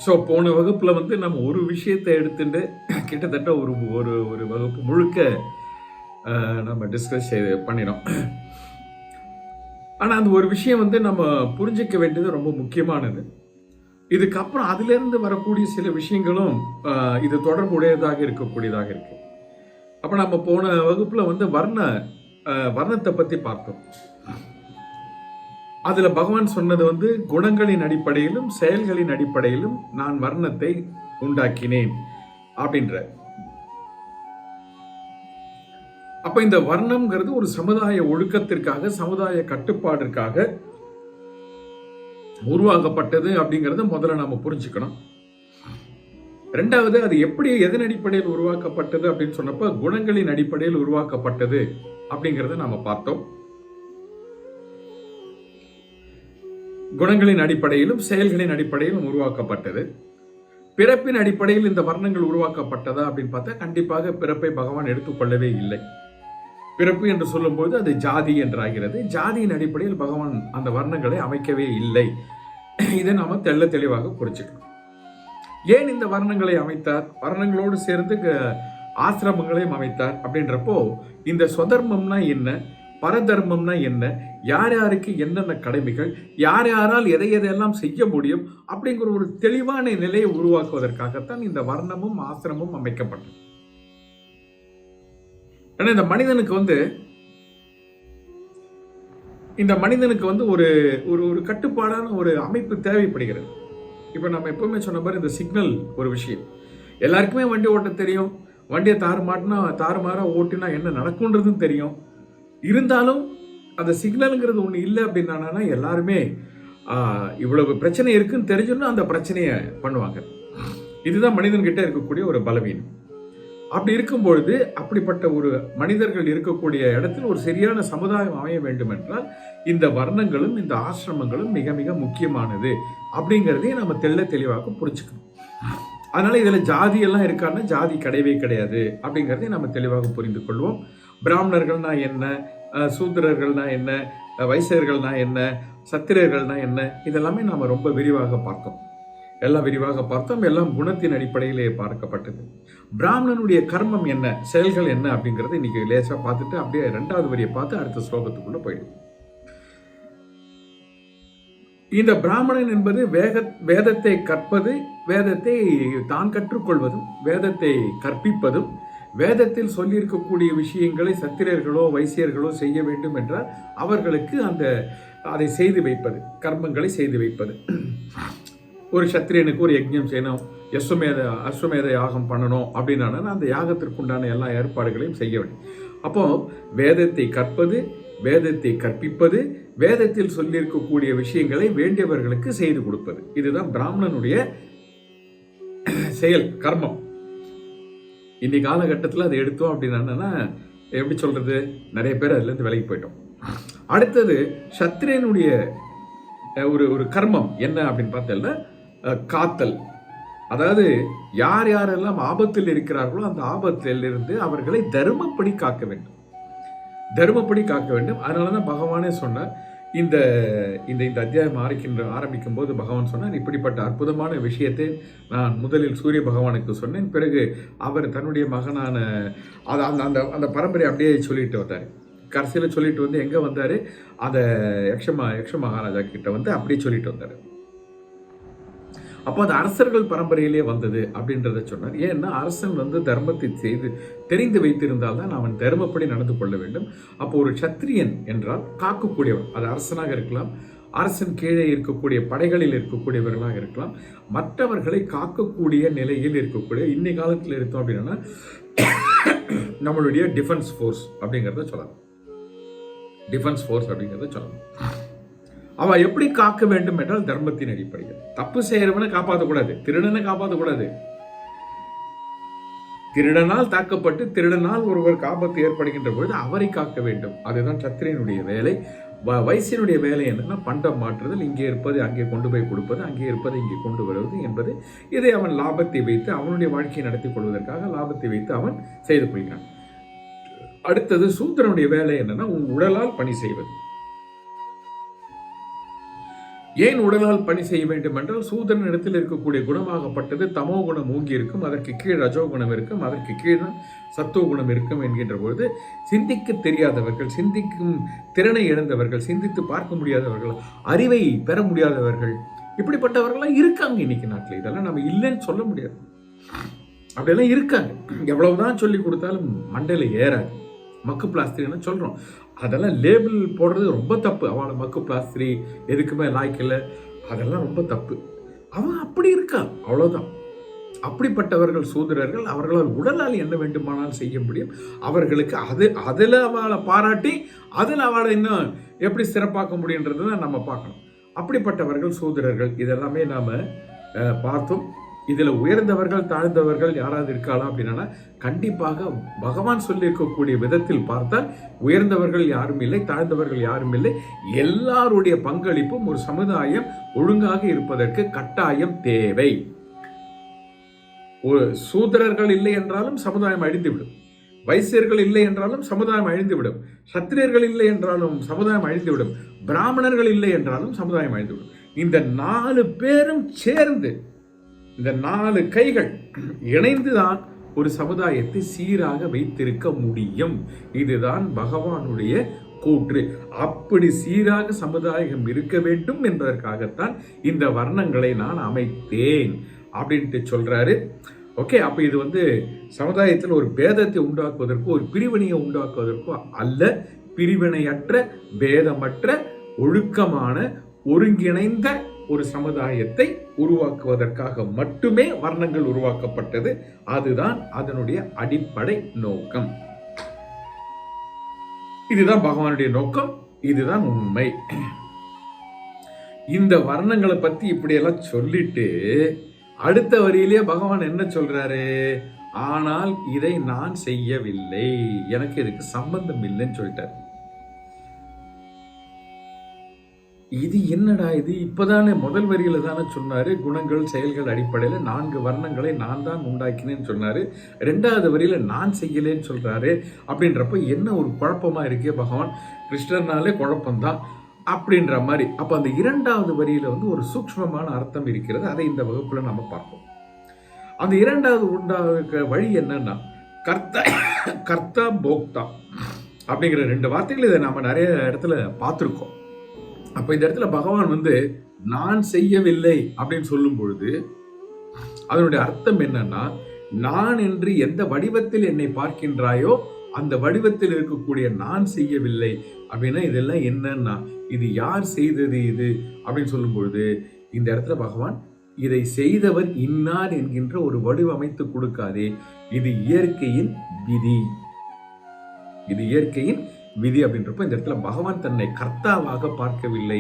So போன வகுப்பில் வந்து நம்ம ஒரு விஷயத்தை எடுத்துட்டு கிட்டத்தட்ட ஒரு ஒரு ஒரு வகுப்பு முழுக்க நம்ம டிஸ்கஸ் பண்ணினோம். ஆனால் அந்த ஒரு விஷயம் வந்து நம்ம புரிஞ்சிக்க வேண்டியது ரொம்ப முக்கியமானது. இதுக்கப்புறம் அதிலிருந்து வரக்கூடிய சில விஷயங்களும் இது தொடர்புடையதாக இருக்கக்கூடியதாக இருக்கு. அப்போ நம்ம போன வகுப்பில் வந்து வர்ணத்தை பற்றி பார்த்தோம். அதுல பகவான் சொன்னது வந்து குணங்களின் அடிப்படையிலும் செயல்களின் அடிப்படையிலும் நான் வர்ணத்தை உண்டாக்கினேன் அப்படின்ற. அப்ப இந்த வர்ணம்ங்கிறது ஒரு சமுதாய ஒழுக்கத்திற்காக, சமுதாய கட்டுப்பாட்டிற்காக உருவாக்கப்பட்டது அப்படிங்கறத முதல்ல நாம புரிஞ்சுக்கணும். ரெண்டாவது, அது எப்படி எதன் அடிப்படையில் உருவாக்கப்பட்டது அப்படின்னு சொன்னப்ப குணங்களின் அடிப்படையில் உருவாக்கப்பட்டது அப்படிங்கறத நாம பார்த்தோம். குணங்களின் அடிப்படையிலும் செயல்களின் அடிப்படையிலும் உருவாக்கப்பட்டது. பிறப்பின் அடிப்படையில் இந்த வர்ணங்கள் உருவாக்கப்பட்டதா அப்படின்னு பார்த்தா கண்டிப்பாக பிறப்பை பகவான் எடுத்துக்கொள்ளவே இல்லை. பிறப்பு என்று சொல்லும்போது அது ஜாதி என்றாகிறது. ஜாதியின் அடிப்படையில் பகவான் அந்த வர்ணங்களை அமைக்கவே இல்லை. இதை நாம தெள்ள தெளிவாக புரிஞ்சுக்கணும். ஏன் இந்த வர்ணங்களை அமைத்தார்? வர்ணங்களோடு சேர்ந்து ஆசிரமங்களையும் அமைத்தார் அப்படின்றப்போ இந்த ஸ்வதர்மம்னா என்ன, பரதர்மம்னா என்ன, யார் யாருக்கு என்னென்ன கடமைகள், யார் யாரால் எதை எதையெல்லாம் செய்ய முடியும் அப்படிங்கிற ஒரு தெளிவான நிலையை உருவாக்குவதற்காகத்தான் இந்த வர்ணமும் ஆசிரமும் அமைக்கப்பட்டது. ஏன்னா இந்த மனிதனுக்கு வந்து ஒரு ஒரு கட்டுப்பாடான ஒரு அமைப்பு தேவைப்படுகிறது. இப்ப நம்ம எப்பவுமே சொன்ன மாதிரி இந்த சிக்னல் ஒரு விஷயம். எல்லாருக்குமே வண்டி ஓட்ட தெரியும். வண்டியை தாறுமாறா ஓட்டினா என்ன நடக்கும்ன்றதும் தெரியும். இருந்தாலும் அந்த சிக்னலுங்கிறது ஒண்ணு இல்லை அப்படின்னா எல்லாருமே இவ்வளவு பிரச்சனை இருக்குன்னு தெரிஞ்சுன்னா அந்த பிரச்சனையை பண்ணுவாங்க. இதுதான் மனிதன்கிட்ட இருக்கக்கூடிய ஒரு பலவீனம். அப்படி இருக்கும் பொழுது அப்படிப்பட்ட ஒரு மனிதர்கள் இருக்கக்கூடிய இடத்தில் ஒரு சரியான சமுதாயம் அமைய வேண்டும் என்றால் இந்த வர்ணங்களும் இந்த ஆசிரமங்களும் மிக மிக முக்கியமானது அப்படிங்கிறதையும் நம்ம தெளிவாக புரிஞ்சுக்கணும். அதனால இதுல ஜாதி எல்லாம் இருக்கான்னா ஜாதி கிடையவே கிடையாது அப்படிங்கிறதையும் நம்ம தெளிவாக புரிந்து கொள்வோம். பிராமணர்கள்னா என்ன, சூத்திரர்கள்னா என்ன, வைசியர்கள்னா என்ன, சத்திரியர்கள்னா என்ன, இதெல்லாமே நாம ரொம்ப விரிவாக பார்த்தோம். எல்லாம் குணத்தின் அடிப்படையிலே பார்க்கப்பட்டது. பிராமணனுடைய கர்மம் என்ன, செயல்கள் என்ன அப்படிங்கறது இன்னைக்கு லேசா பார்த்துட்டு அப்படியே 2வது வரியை பார்த்து அடுத்த ஸ்லோகத்துக்குள்ள போயிடும். இந்த பிராமணன் என்பது வேதத்தை கற்பது, வேதத்தை தான் கற்றுக்கொள்வதும், வேதத்தை கற்பிப்பதும், வேதத்தில் சொல்லியிருக்கக்கூடிய விஷயங்களை சத்திரியர்களோ வைசியர்களோ செய்ய வேண்டும் என்றால் அவர்களுக்கு அதை செய்து வைப்பது, கர்மங்களை செய்து வைப்பது. ஒரு சத்திரியனுக்கு ஒரு யஜ்ஞம் செய்யணும், அஸ்வமேத யாகம் பண்ணணும் அப்படின்னா அந்த யாகத்திற்குண்டான எல்லா ஏற்பாடுகளையும் செய்ய வேண்டும். அப்போ வேதத்தை கற்பது, வேதத்தை கற்பிப்பது, வேதத்தில் சொல்லியிருக்கக்கூடிய விஷயங்களை வேண்டியவர்களுக்கு செய்து கொடுப்பது, இதுதான் பிராமணனுடைய செயல், கர்மம். இன்னைக்கு காலகட்டத்தில் அதை எடுத்தோம் அப்படின்னா எப்படி சொல்றது, நிறைய பேர் அதுல இருந்து விலகி போயிட்டோம். அடுத்தது சத்திரியனுடைய ஒரு கர்மம் என்ன அப்படின்னு பார்த்தா காத்தல். அதாவது யார் யாரெல்லாம் ஆபத்தில் இருக்கிறார்களோ அந்த ஆபத்தில் இருந்து அவர்களை தர்மப்படி காக்க வேண்டும். அதனாலதான் பகவானே சொன்னார், இந்த இந்த இந்த அத்தியாயம் ஆரம்பிக்கும் போது பகவான் சொன்னார், இப்படிப்பட்ட அற்புதமான விஷயத்தை நான் முதலில் சூரிய பகவானுக்கு சொன்னேன், பிறகு அவர் தன்னுடைய மகனான அந்த பரம்பரை அப்படியே சொல்லிட்டு வந்தார். கடைசியில் சொல்லிட்டு வந்து எங்க வந்தாரு, அந்த யக்ஷ மகாராஜா கிட்ட வந்து அப்படியே சொல்லிட்டு வந்தாரு. அப்போ அது அரசர்கள் பரம்பரையிலே வந்தது அப்படின்றத சொன்னார். ஏன்னா அரசன் வந்து தர்மத்தை செய்து தெரிந்து வைத்திருந்தால் தான் அவன் தர்மப்படி நடந்து கொள்ள வேண்டும். அப்போ ஒரு சத்திரியன் என்றால் காக்கக்கூடியவன், அது அரசனாக இருக்கலாம், அரசன் கீழே இருக்கக்கூடிய படைகளில் இருக்கக்கூடியவர்களாக இருக்கலாம், மற்றவர்களை காக்கக்கூடிய நிலையில் இருக்கக்கூடிய இன்னை காலத்தில் இருந்தோம் அப்படின்னா நம்மளுடைய டிஃபென்ஸ் ஃபோர்ஸ் அப்படிங்கிறத சொல்லலாம். அவன் எப்படி காக்க வேண்டும் என்றால் தர்மத்தின் அடிப்படையில். தப்பு செய்யறவனை காப்பாற்றக்கூடாது, திருடனை காப்பாற்றக்கூடாது. திருடனால் தாக்கப்பட்டு திருடனால் ஒருவருக்கு ஆபத்து ஏற்படுகின்ற பொழுது அவரை காக்க வேண்டும். அதுதான் சத்திரியனுடைய வேலை. வைசியனுடைய வேலை என்னன்னா பண்டம் மாற்றுதல், இங்கே இருப்பது அங்கே கொண்டு போய் கொடுப்பது, அங்கே இருப்பது இங்கே கொண்டு வருவது என்பது. இதை அவன் லாபத்தை வைத்து அவனுடைய வாழ்க்கையை நடத்தி கொள்வதற்காக லாபத்தை வைத்து அவன் செய்து கொள்கிறான். அடுத்தது சூத்திரனுடைய வேலை என்னன்னா உன் உடலால் பணி செய்வது. ஏன் உடலால் பணி செய்ய வேண்டும் என்றால் சூதரன் இடத்தில் இருக்கக்கூடிய குணமாகப்பட்டது தமோ குணம் ஓங்கி இருக்கும், அதற்கு கீழ் ரஜோ குணம் இருக்கும், அதற்கு கீழ் சத்துவ குணம் இருக்கும் என்கின்ற பொழுது சிந்திக்க தெரியாதவர்கள், சிந்திக்கும் திறனை இழந்தவர்கள், சிந்தித்து பார்க்க முடியாதவர்கள், அறிவை பெற முடியாதவர்கள், இப்படிப்பட்டவர்கள்லாம் இருக்காங்க இன்னைக்கு நாட்டில். இதெல்லாம் நம்ம இல்லைன்னு சொல்ல முடியாது, அப்படியெல்லாம் இருக்காங்க. எவ்வளவுதான் சொல்லி கொடுத்தாலும் மண்டையில ஏறாது. மக்கு பிளாஸ்திரின்னு சொல்றோம், அதெல்லாம் லேபிள் போடுறது ரொம்ப தப்பு. அவளை மக்கு பிளாஸ்திரி எதுக்குமே லாய்க்கல, அதெல்லாம் ரொம்ப தப்பு. அவன் அப்படி இருக்கான், அவ்வளவுதான். அப்படிப்பட்டவர்கள் சூத்திரர்கள். அவர்களால் உடலால் என்ன வேண்டுமானால் செய்ய முடியும். அவர்களுக்கு அதில் அவளை பாராட்டி அதில் அவளை இன்னும் எப்படி சிறப்பாக்க முடியுன்றதை நம்ம பார்க்கணும். அப்படிப்பட்டவர்கள் சூத்திரர்கள். இதெல்லாமே நாம பார்த்தோம். இதுல உயர்ந்தவர்கள் தாழ்ந்தவர்கள் யாராவது இருக்காளா அப்படின்னா கண்டிப்பாக பகவான் சொல்லி இருக்கக்கூடிய விதத்தில் பார்த்தால் உயர்ந்தவர்கள் யாரும் இல்லை, தாழ்ந்தவர்கள் யாரும் இல்லை. எல்லாருடைய பங்களிப்பும் ஒரு சமுதாயம் ஒழுங்காக இருப்பதற்கு கட்டாயம் தேவை. ஒரு சூத்திரர்கள் இல்லை என்றாலும் சமுதாயம் அழிந்துவிடும், வைசியர்கள் இல்லை என்றாலும் சமுதாயம் அழிந்துவிடும், சத்திரியர்கள் இல்லை என்றாலும் சமுதாயம் அழிந்துவிடும், பிராமணர்கள் இல்லை என்றாலும் சமுதாயம் அழிந்துவிடும். இந்த 4 பேரும் சேர்ந்து, இந்த 4 கைகள் இணைந்துதான் ஒரு சமுதாயத்தை சீராக வைத்திருக்க முடியும். இதுதான் பகவானுடைய கூற்று. அப்படி சீராக சமுதாயம் இருக்க வேண்டும் என்பதற்காகத்தான் இந்த வர்ணங்களை நான் அமைத்தேன் அப்படின்ட்டு சொல்றாரு. ஓகே, அப்ப இது சமுதாயத்தில் ஒரு பேதத்தை உண்டாக்குவதற்கோ ஒரு பிரிவினையை உண்டாக்குவதற்கோ அல்ல. பிரிவினையற்ற, பேதமற்ற, ஒழுக்கமான, ஒருங்கிணைந்த ஒரு சமுதாயத்தை உருவாக்குவதற்காக மட்டுமே வர்ணங்கள் உருவாக்கப்பட்டது. அதுதான் அதனுடைய அடிப்படை நோக்கம். இதுதான் பகவானுடைய நோக்கம், இதுதான் உண்மை. இந்த வர்ணங்களை பத்தி இப்படியெல்லாம் சொல்லிட்டு அடுத்த வரியிலேயே பகவான் என்ன சொல்றாரு? ஆனால் இதை நான் செய்யவில்லை, எனக்கு இதுக்கு சம்பந்தம் இல்லைன்னு சொல்லிட்டார். இது என்னடா இது? இப்பதானே முதல் வரியில தானே சொன்னாரு குணங்கள் செயல்கள் அடிப்படையில 4 வர்ணங்களை நான் தான் உண்டாக்கினேன்னு சொன்னாரு. 2வது வரியில நான் செய்யலேன்னு சொல்றாரு. அப்படின்றப்ப என்ன ஒரு குழப்பமா இருக்கே பகவான். கிருஷ்ணர்னாலே குழப்பம்தான் அப்படின்ற மாதிரி. அப்ப அந்த 2வது வரியில ஒரு சூக்ஷ்மமான அர்த்தம் இருக்கிறது. அதை இந்த வகுப்புல நம்ம பார்ப்போம். அந்த 2வது உண்டாக வழி என்னன்னா கர்த்தா போக்தா அப்படிங்கிற 2 வார்த்தைகள் இதை நம்ம நிறைய இடத்துல பார்த்திருக்கோம். அப்ப இந்த இடத்துல பகவான் நான் செய்யவில்லை அப்படின்னு சொல்லும் பொழுது அதனுடைய அர்த்தம் என்னன்னா, நான் என்று எந்த வடிவத்தில் என்னை பார்க்கின்றாயோ அந்த வடிவத்தில் இருக்கக்கூடிய நான் செய்யவில்லை அப்படின்னா இதெல்லாம் என்னன்னா, இது யார் செய்தது இது அப்படின்னு சொல்லும் பொழுது இந்த இடத்துல பகவான் இதை செய்தவர் இன்னார் என்கின்ற ஒரு வடிவமைத்து கொடுக்காதே. இது இயற்கையின் விதி, இது இயற்கையின் விதி அப்படின்றப்ப இந்த இடத்துல பகவான் தன்னை கர்த்தாவாக பார்க்கவில்லை.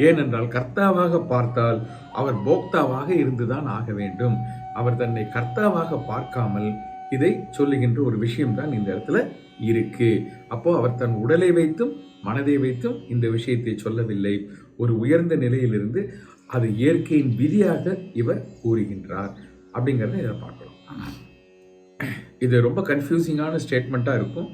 ஏனென்றால் கர்த்தாவாக பார்த்தால் அவர் போக்தாவாக இருந்துதான் ஆக வேண்டும். அவர் தன்னை கர்த்தாவாக பார்க்காமல் இதை சொல்லுகின்ற ஒரு விஷயம்தான் இந்த இடத்துல இருக்கு. அப்போ அவர் தன் உடலை வைத்தும் மனதை வைத்தும் இந்த விஷயத்தை சொல்லவில்லை. ஒரு உயர்ந்த நிலையிலிருந்து அது இயற்கையின் விதியாக இவர் கூறுகின்றார் அப்படிங்கிறத இதை பார்க்கலாம். இது ரொம்ப கன்ஃபியூசிங்கான ஸ்டேட்மெண்ட்டாக இருக்கும்.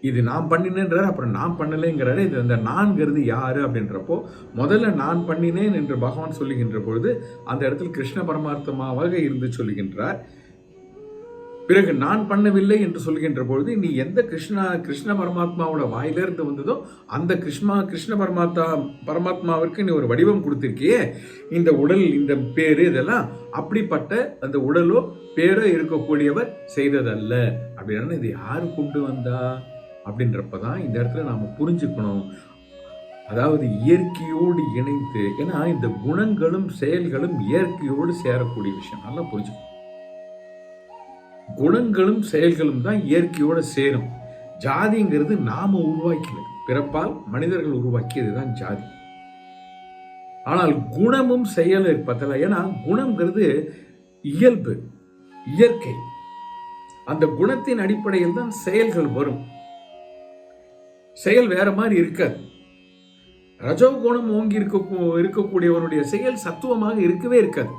இது நான் பண்ணினேன்றார், அப்புறம் நான் பண்ணலைங்கிறாரு. இது அந்த நான்கிறது யாரு அப்படின்றப்போ முதல்ல நான் பண்ணினேன் என்று பகவான் சொல்லுகின்ற பொழுது அந்த இடத்துல கிருஷ்ண பரமாத்மாவாக இருந்து சொல்லுகின்றார். பிறகு நான் பண்ணவில்லை என்று சொல்கின்ற பொழுது நீ எந்த கிருஷ்ண பரமாத்மாவோட வாயிலிருந்து வந்ததோ அந்த கிருஷ்ண பரமாத்மாவிற்கு நீ ஒரு வடிவம் கொடுத்திருக்கியே, இந்த உடல், இந்த பேரு, இதெல்லாம் அப்படிப்பட்ட அந்த உடலோ பேரோ இருக்கக்கூடியவர் செய்ததல்ல அப்படின்னா இது யாரு கொண்டு வந்தா அப்படின்றப்பதான் இந்த இடத்துல நாம புரிஞ்சுக்கணும். அதாவது இயற்கையோடு இணைந்து, ஏன்னா இந்த குணங்களும் செயல்களும் இயற்கையோடு சேரக்கூடிய விஷயம். நல்லா புரிஞ்சுக்கணும். குணங்களும் செயல்களும் தான் இயற்கையோட சேரும். ஜாதிங்கிறது நாம உருவாக்கல, பிறப்பால் மனிதர்கள் உருவாக்கியதுதான் ஜாதி. ஆனால் குணமும் செயல் இருப்பதில்லை. ஏன்னா குணம்ங்கிறது இயல்பு, இயற்கை. அந்த குணத்தின் அடிப்படையில் தான் செயல்கள் வரும். செயல் வேற மாதிரி இருக்காது. ரஜோ குணம் ஓங்கி இருக்கக்கூடியவனுடைய செயல் சத்துவமாக இருக்கவே இருக்காது.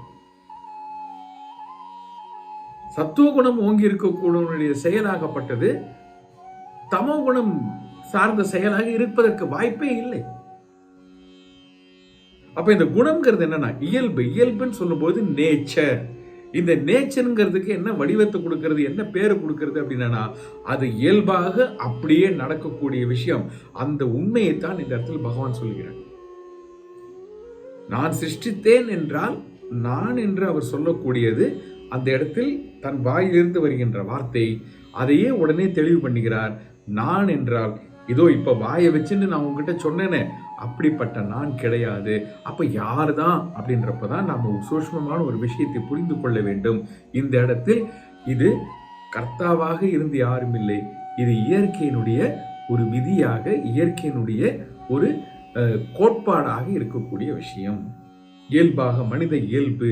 சத்துவ குணம் ஓங்கி இருக்கக்கூடியவனுடைய செயலாகப்பட்டது தமோ குணம் சார்ந்த செயலாக இருப்பதற்கு வாய்ப்பே இல்லை. அப்ப இந்த குணம்ங்கிறது என்னன்னா இயல்பு. இயல்புன்னு சொல்லும்போது நேச்சர். இந்த நேச்சருங்கிறதுக்கு என்ன வடிவத்தை கொடுக்கிறது, என்ன பேரை கொடுக்கிறது அப்படின்னா அது இயல்பாக அப்படியே நடக்கக்கூடிய விஷயம். அந்த உண்மையை தான் இந்த இடத்துல பகவான் சொல்கிறார். நான் சிருஷ்டித்தேன் என்றால் நான் என்று அவர் சொல்லக்கூடியது அந்த இடத்தில் தன் வாயிலிருந்து வருகின்ற வார்த்தை. அதையே உடனே தெளிவு பண்ணுகிறார். நான் என்றால் இதோ இப்ப வாயை வச்சுன்னு நான் உங்ககிட்ட சொன்னேனே, அப்படிப்பட்ட நான் கிடையாது. அப்ப யார் தான் அப்படின்றப்பதான் நாம சூக்ஷ்மமான ஒரு விஷயத்தை புரிந்து கொள்ள வேண்டும். இந்த இடத்தில் இது கர்த்தாவாக இருந்து யாரும் இல்லை, இது இயற்கையினுடைய ஒரு விதியாக, இயற்கையினுடைய ஒரு கோட்பாடாக இருக்கக்கூடிய விஷயம். இயல்பாக மனித இயல்பு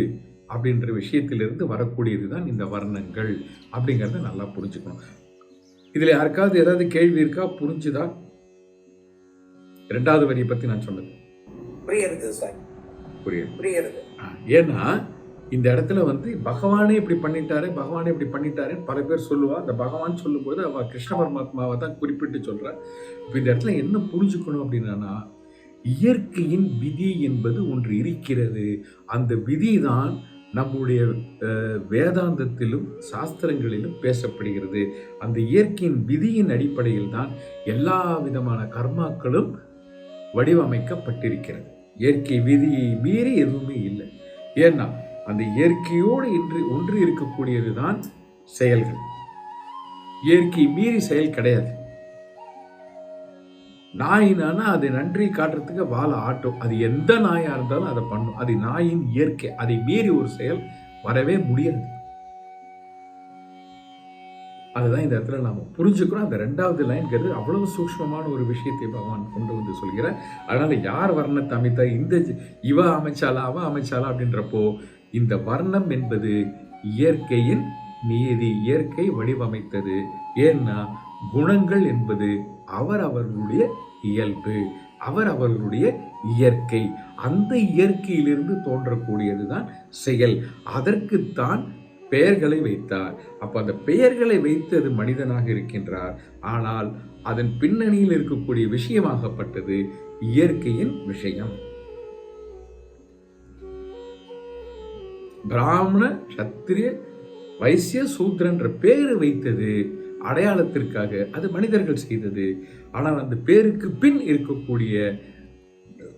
அப்படின்ற விஷயத்திலிருந்து வரக்கூடியதுதான் இந்த வர்ணங்கள் அப்படிங்கறத நல்லா புரிஞ்சுக்கணும். இதுல யாருக்காவது ஏதாவது கேள்வி இருக்கா? புரிஞ்சுதா? இரண்டாவது வரியை பத்தி நான் சொன்னது புரியுது. ஏன்னா இந்த இடத்துல பகவானே இப்படி பண்ணிட்டாரு, பகவானே இப்படி பண்ணிட்டாரு பல பேர் சொல்லுவா. அந்த பகவான் சொல்லும் போது அவ கிருஷ்ண பரமாத்மாவை தான் குறிப்பிட்டு சொல்ற. இப்ப இந்த இடத்துல என்ன புரிஞ்சுக்கணும் அப்படின்னா, இயற்கையின் விதி என்பது ஒன்று இருக்கிறது. அந்த விதி தான் நம்முடைய வேதாந்தத்திலும் சாஸ்திரங்களிலும் பேசப்படுகிறது. அந்த இயற்கையின் விதியின் அடிப்படையில் தான் எல்லா விதமான கர்மாக்களும் வடிவமைக்கப்பட்டிருக்கிறது. இயற்கை விதியை மீறி எதுவுமே இல்லை. ஏன்னா அந்த இயற்கையோடு ஒன்று இருக்கக்கூடியதுதான் செயல்கள். இயற்கை மீறி செயல் கிடையாது. நாயினா அதை நன்றி காட்டுறதுக்கு வாழை ஆட்டும். அது எந்த நாயா இருந்தாலும் அதை பண்ணும். அது நாயின் இயற்கை. அதை மீறி ஒரு செயல் வரவே முடியாது. அதுதான் இந்த இடத்துல நாம புரிஞ்சுக்கிறோம். அந்த இரண்டாவது லைன்கிறது அவ்வளவு சூக்ஷ்மமான ஒரு விஷயத்தை பகவான் கொண்டு வந்து சொல்கிறார். அதனால யார் வர்ணத்தை அமைத்தா, இந்த இவ அமைச்சாலா அவ அமைச்சாலா அப்படின்றப்போ இந்த வர்ணம் என்பது இயற்கையின் நியதி, இயற்கை வடிவமைத்தது. ஏன்னா குணங்கள் என்பது அவர்களுடைய இயல்பு, அவர்களுடைய இயற்கை. அந்த இயற்கையிலிருந்து தோன்றக்கூடியதுதான் செயல். அதற்குத்தான் பெயர்களை வைத்தார். அப்ப அந்த பெயர்களை வைத்தது மனிதனாக இருக்கின்றார். ஆனால் அதன் பின்னணியில் இருக்கக்கூடிய விஷயமாகப்பட்டது இயற்கையின் விஷயம். பிராமண, சத்திரிய, வைசிய, சூத்ரன்ற பேரு வைத்தது அடையாளத்திற்காக. அது மனிதர்கள் செய்தது. ஆனால் அந்த பேருக்கு பின் இருக்கக்கூடிய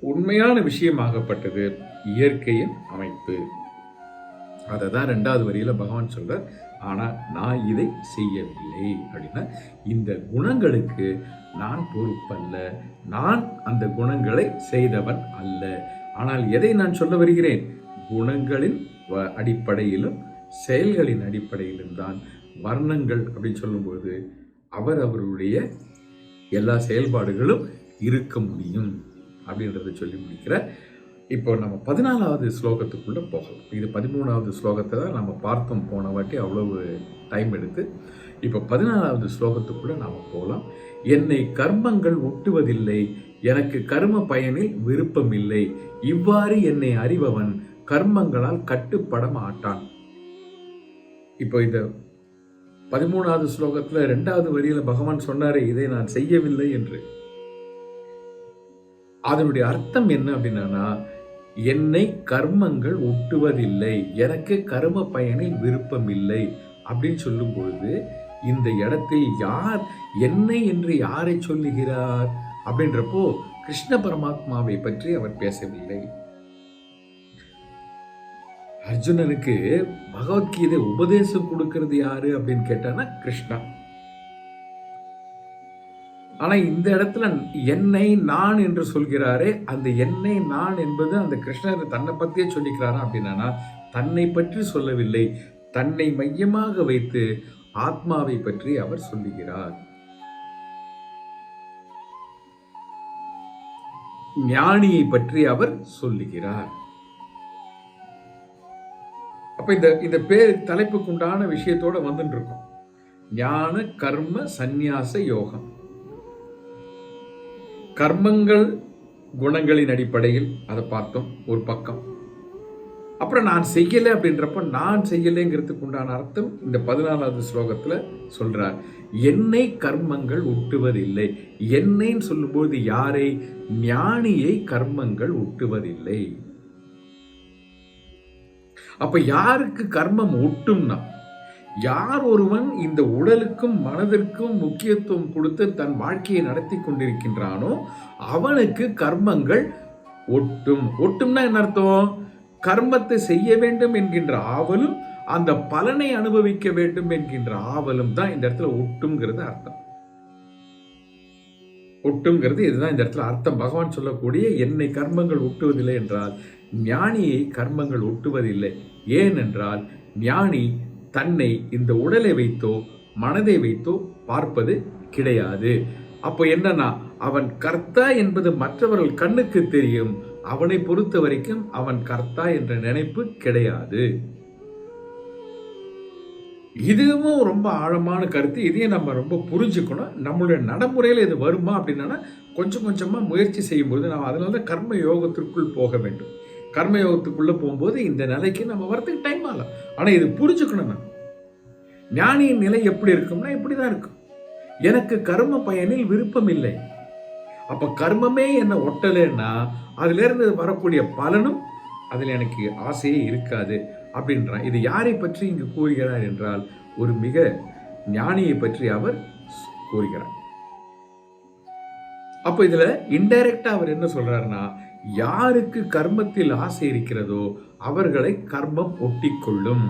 உண்மையான விஷயமாகப்பட்டது இயற்கையின் அமைப்பு. அதை தான் இரண்டாவது வரியில பகவான் சொல்றார். ஆனா நான் இதை செய்யவில்லை அப்படின்னா, இந்த குணங்களுக்கு நான் பொறுப்பல்ல, நான் அந்த குணங்களை செய்தவன் அல்ல. ஆனால் எதை நான் சொல்ல வருகிறேன்? குணங்களின் அடிப்படையிலும் செயல்களின் அடிப்படையிலும் தான் வர்ணங்கள் அப்படின்னு சொல்லும்போது அவர்களுடைய எல்லா செயல்பாடுகளும் இருக்க முடியும் அப்படின்றத சொல்லி முடிக்கிறார். இப்போ நம்ம 14வது ஸ்லோகத்துக்குள்ள போகலாம். இது 13வது ஸ்லோகத்தை தான் நம்ம பார்த்தோம் போன வாட்டி, அவ்வளவு டைம் எடுத்து. இப்போ 14வது ஸ்லோகத்துக்குள்ள நாம போகலாம். என்னை கர்மங்கள் ஒட்டுவதில்லை, எனக்கு கர்ம பயனில் விருப்பம் இல்லை, இவ்வாறு என்னை அறிபவன் கர்மங்களால் கட்டுப்பட மாட்டான். இப்போ இந்த 13வது ஸ்லோகத்துல 2வது வரியில பகவான் சொன்னாரே, இதை நான் செய்யவில்லை என்று. அதனுடைய அர்த்தம் என்ன அப்படின்னா, என்னை கர்மங்கள் ஒட்டுவதில்லை, எனக்கு கர்ம பயனில் விருப்பம் இல்லை அப்படின்னு சொல்லும் பொழுது இந்த இடத்தில் யார் என்னை என்று யாரை சொல்லுகிறார் அப்படின்றப்போ கிருஷ்ண பரமாத்மாவை பற்றி அவர் பேசவில்லை. அர்ஜுனனுக்கு பகவத்கீதை உபதேசம் கொடுக்கிறது யாரு அப்படின்னு கேட்டானா கிருஷ்ணா. ஆனா இந்த இடத்துல என்னை நான் என்று சொல்கிறாரே, அந்த என்னை நான் என்பது அந்த கிருஷ்ணர் தன்னை பத்தியே சொல்லிக்கிறாரா அப்படின்னா தன்னை பற்றி சொல்லவில்லை, தன்னை மையமாக வைத்து ஆத்மாவை பற்றி அவர் சொல்லுகிறார். ஞானியை பற்றி அவர் சொல்லுகிறார். அப்ப இந்த பேர் தலைப்புக்குண்டான விஷயத்தோட வந்துட்டு இருக்கும். ஞான கர்ம சந்நியாச யோகம். கர்மங்கள் குணங்களின் அடிப்படையில் அதை பார்த்தோம் ஒரு பக்கம். அப்புறம் நான் செய்யலை அப்படின்றப்ப நான் செய்யலைங்கிறதுக்கு உண்டான அர்த்தம் இந்த 14வது ஸ்லோகத்துல சொல்றார். என்னை கர்மங்கள் ஒட்டுவதில்லை. என்னைன்னு சொல்லும்போது யாரை? ஞானியை கர்மங்கள் ஒட்டுவதில்லை. அப்ப யாருக்கு கர்மம் ஒட்டும்னா, யார் ஒருவன் இந்த உடலுக்கும் மனதிற்கும் முக்கியத்துவம் கொடுத்து தன் வாழ்க்கையை நடத்தி கொண்டிருக்கின்றானோ அவனுக்கு கர்மங்கள் ஒட்டும். ஒட்டும்னா என்ன அர்த்தம்? கர்மத்தை செய்ய வேண்டும் என்கின்ற ஆவலும் அந்த பலனை அனுபவிக்க வேண்டும் என்கின்ற ஆவலும் தான் இந்த இடத்துல ஒட்டுங்கிறது அர்த்தம். ஒட்டுங்கிறது இதுதான் இந்த இடத்துல அர்த்தம். பகவான் சொல்லக்கூடிய என்னை கர்மங்கள் ஒட்டுவதில்லை என்றால் ஞானியை கர்மங்கள் ஒட்டுவதில்லை. ஏனென்றால் ஞானி தன்னை இந்த உடலை வைத்தோ மனதை வைத்தோ பார்ப்பது கிடையாது. அப்போ என்னன்னா, அவன் கர்த்தா என்பது மற்றவர்கள் கண்ணுக்கு தெரியும். அவனை பொறுத்த வரைக்கும் அவன் கர்த்தா என்ற நினைப்பு கிடையாது. இதுவும் ரொம்ப ஆழமான கருத்து. இதையும் நம்ம ரொம்ப புரிஞ்சுக்கணும். நம்மளுடைய நடைமுறையில் இது வருமா அப்படின்னா கொஞ்சம் கொஞ்சமாக முயற்சி செய்யும்போது நம்ம அதனால தான் கர்ம யோகத்திற்குள் போக வேண்டும். கர்ம யோகத்துக்குள்ளே போகும்போது இந்த நிலைக்கு நம்ம வரத்துக்கு டைம் ஆகலாம். ஆனால் இது புரிஞ்சுக்கணும். நான் ஞானியின் நிலை எப்படி இருக்கும்னா இப்படி தான் இருக்கும். எனக்கு கர்ம பயனில் விருப்பம் இல்லை. அப்போ கர்மமே என்ன ஒட்டலைன்னா அதிலிருந்து வரக்கூடிய பலனும் அதில் எனக்கு ஆசையே இருக்காது அப்படின்றான். இது யாரை பற்றி இங்கு கூறுகிறார் என்றால் ஒரு மிக ஞானியை பற்றி அவர் கூறுகிறார். அப்போ இதுல இன்டைரக்டா அவர் என்ன சொல்றாருன்னா, யாருக்கு கர்மத்தில் ஆசை இருக்கிறதோ அவர்களை கர்மம் ஒட்டிக்கொள்ளும்.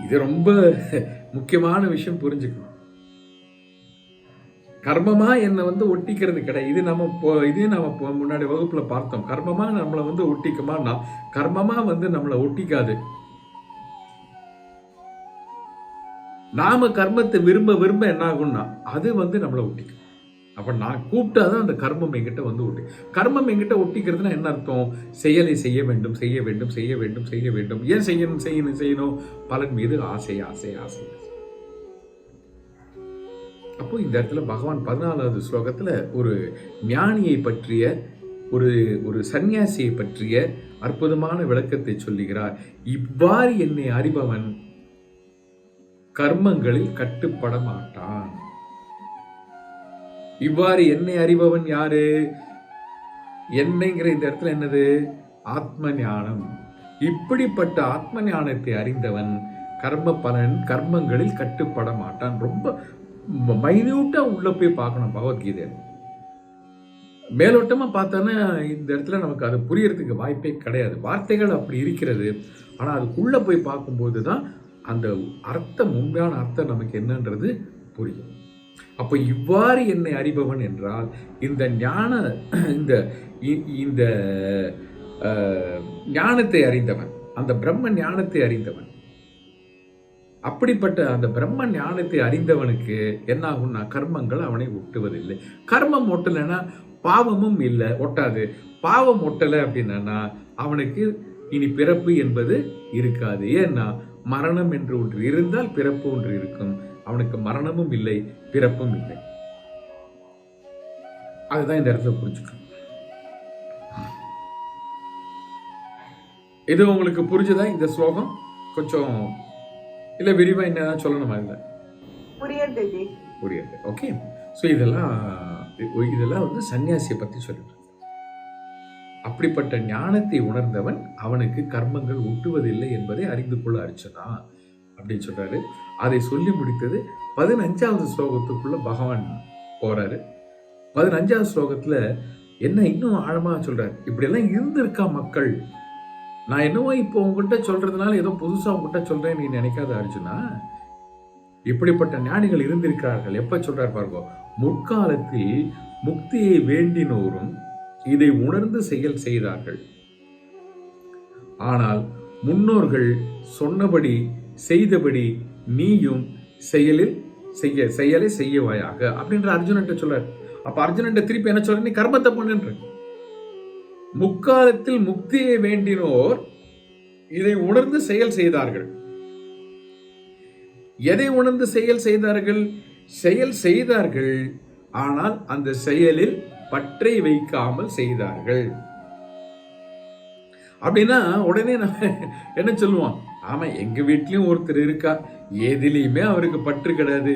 இது ரொம்ப முக்கியமான விஷயம், புரிஞ்சுக்கணும். கர்மமா என்னை ஒட்டிக்கிறது கிடையாது. இதே நம்ம முன்னாடி வகுப்புல பார்த்தோம். கர்மமா நம்மளை ஒட்டிக்குமான்னா, கர்மமா நம்மளை ஒட்டிக்காது. நாம கர்மத்தை விரும்ப விரும்ப என்ன ஆகும்னா அது நம்மளை ஒட்டிக்கும். அப்ப நான் கூப்பிட்டாதான் அந்த கர்மம் என்கிட்ட ஒட்டி. கர்மம் என்கிட்ட ஒட்டிக்கிறதுனா என்ன அர்த்தம்? செயலை செய்ய வேண்டும், செய்ய வேண்டும், செய்ய வேண்டும், செய்ய வேண்டும். ஏன் செய்யணும்? பலன் மீது ஆசை, ஆசை, ஆசை. அப்போ இந்த இடத்துல பகவான் 14வது ஸ்லோகத்துல ஒரு ஞானியை பற்றிய ஒரு சன்னியாசியை பற்றிய அற்புதமான விளக்கத்தை சொல்லுகிறார். இவ்வாறு என்னை அறிபவன் கர்மங்களில் கட்டுப்பட மாட்டான். இவ்வாறு என்னை அறிபவன் யாரு? என்னைங்கிற இந்த இடத்துல என்னது? ஆத்ம ஞானம். இப்படிப்பட்ட ஆத்ம ஞானத்தை அறிந்தவன் கர்மங்களில் கட்டுப்பட மாட்டான். ரொம்ப மைன்யூட்டா உள்ள போய் பார்க்கணும் பகவத்கீதை. மேலோட்டமா பார்த்தோன்னா இந்த இடத்துல நமக்கு அது புரியறதுக்கு வாய்ப்பே கிடையாது. வார்த்தைகள் அப்படி இருக்கிறது, ஆனா அதுக்குள்ள போய் பார்க்கும்போது தான் அந்த அர்த்தம், உண்மையான அர்த்தம் நமக்கு என்னன்றது புரியும். அப்ப இவ்வாறு என்னை அறிபவன் என்றால் இந்த இந்த ஞானத்தை அறிந்தவன், அந்த பிரம்ம ஞானத்தை அறிந்தவன். அப்படிப்பட்ட அந்த பிரம்ம ஞானத்தை அறிந்தவனுக்கு என்ன ஆகும்னா கர்மங்கள் அவனை ஒட்டுவதில்லை. கர்மம் ஒட்டலைன்னா பாவமும் இல்லை, ஒட்டாது. பாவம் ஒட்டலை அப்படின்னா அவனுக்கு இனி பிறப்பு என்பது இருக்காது. ஏன்னா மரணம் என்று ஒன்று இருந்தால் பிறப்பு ஒன்று இருக்கும். அவனுக்கு மரணமும் இல்லை, பிறப்பும் இல்லை. அதுதான் இந்த இடத்துல புரிஞ்சுக்கணும். இது உங்களுக்கு புரிஞ்சுதா இந்த ஸ்லோகம்? கொஞ்சம் இல்ல விரிவா என்ன சொல்லணுமா? இல்ல புரியுது. ஓகே. ஸோ இதெல்லாம் சன்னியாசியை பத்தி சொல்லிட்டு, அப்படிப்பட்ட ஞானத்தை உணர்ந்தவன் அவனுக்கு கர்மங்கள் ஒட்டுவதில்லை என்பதை அறிந்து கொள்ள அர்ச்சனா அப்படின்னு சொல்றாரு. அதை சொல்லி முடித்தது 15வது ஸ்லோகத்துக்குள்ள பகவான் போறாரு. 15வது ஸ்லோகத்துல என்ன இன்னும் ஆழமா சொல்றாரு. இப்படி எல்லாம் இருந்திருக்கா மக்கள். நான் என்னவோ இப்போ உங்ககிட்ட சொல்றதுனால ஏதோ புதுசா உங்ககிட்ட சொல்றேன் நீ நினைக்காத அர்ஜுனா. இப்படிப்பட்ட ஞானிகள் இருந்திருக்கிறார்கள். எப்ப சொல்றார் பாருங்க, முற்காலத்தில் முக்தியை வேண்டினோரும் இதை உணர்ந்து செயல் செய்தார்கள். ஆனால் முன்னோர்கள் சொன்னபடி செய்தபடி நீயும் செயலை செய்யவாயாக அப்படின்ற அர்ஜுனன் சொல்றாரு. அப்ப அர்ஜுனன் திருப்பி என்ன சொல்ற? நீ கர்மத்தை பண்ணுன்ற. முக்காலத்தில் முக்தியை வேண்டினோர் இதை உணர்ந்து செயல் செய்தார்கள். எதை உணர்ந்து செயல் செய்தார்கள்? செயல் செய்தார்கள், ஆனால் அந்த செயலில் பற்றை வைக்காமல் செய்தார்கள். அப்படின்னா உடனே நம்ம என்ன சொல்லுவோம்? ஆமா, எங்க வீட்லயும் ஒருத்தர் இருக்கா, எதுலேயுமே அவருக்கு பற்று கிடையாது.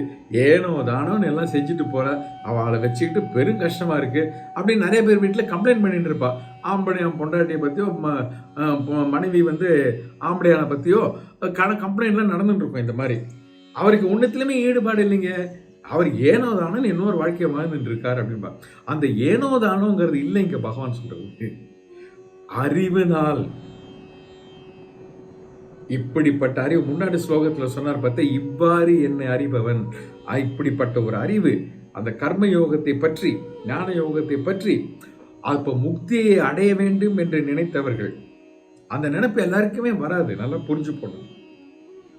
ஏனோ தானோன்னு எல்லாம் செஞ்சுட்டு போறா. அவளை வச்சுக்கிட்டு பெரும் கஷ்டமா இருக்கு அப்படின்னு நிறைய பேர் வீட்டில் கம்ப்ளைண்ட் பண்ணிட்டு இருப்பா. ஆம்படையான் பொண்டாட்டியை பற்றியோ மனைவி ஆம்படையான பற்றியோ கம்ப்ளைண்ட்லாம் நடந்துட்டு இருக்கும். இந்த மாதிரி அவருக்கு ஒன்றுத்துலையுமே ஈடுபாடு இல்லைங்க. அவர் ஏனோ தானோ இன்னொரு வாழ்க்கையை வாழ்ந்துட்டு இருக்காரு அப்படின்பா. அந்த ஏனோ தானோங்கிறது இல்லைங்க பகவான் சொல்றது. அறிவினால் இப்படிப்பட்ட அறிவு முன்னாடி ஸ்லோகத்துல சொன்னார் பார்த்த, இவ்வாறு என்னை அறிபவன். இப்படிப்பட்ட ஒரு அறிவு அந்த கர்ம யோகத்தை பற்றி, ஞான யோகத்தை பற்றி, அப்ப முக்தியை அடைய வேண்டும் என்று நினைத்தவர்கள், அந்த நினைப்பு எல்லாருக்குமே வராது. நல்லா புரிஞ்சு போடணும்.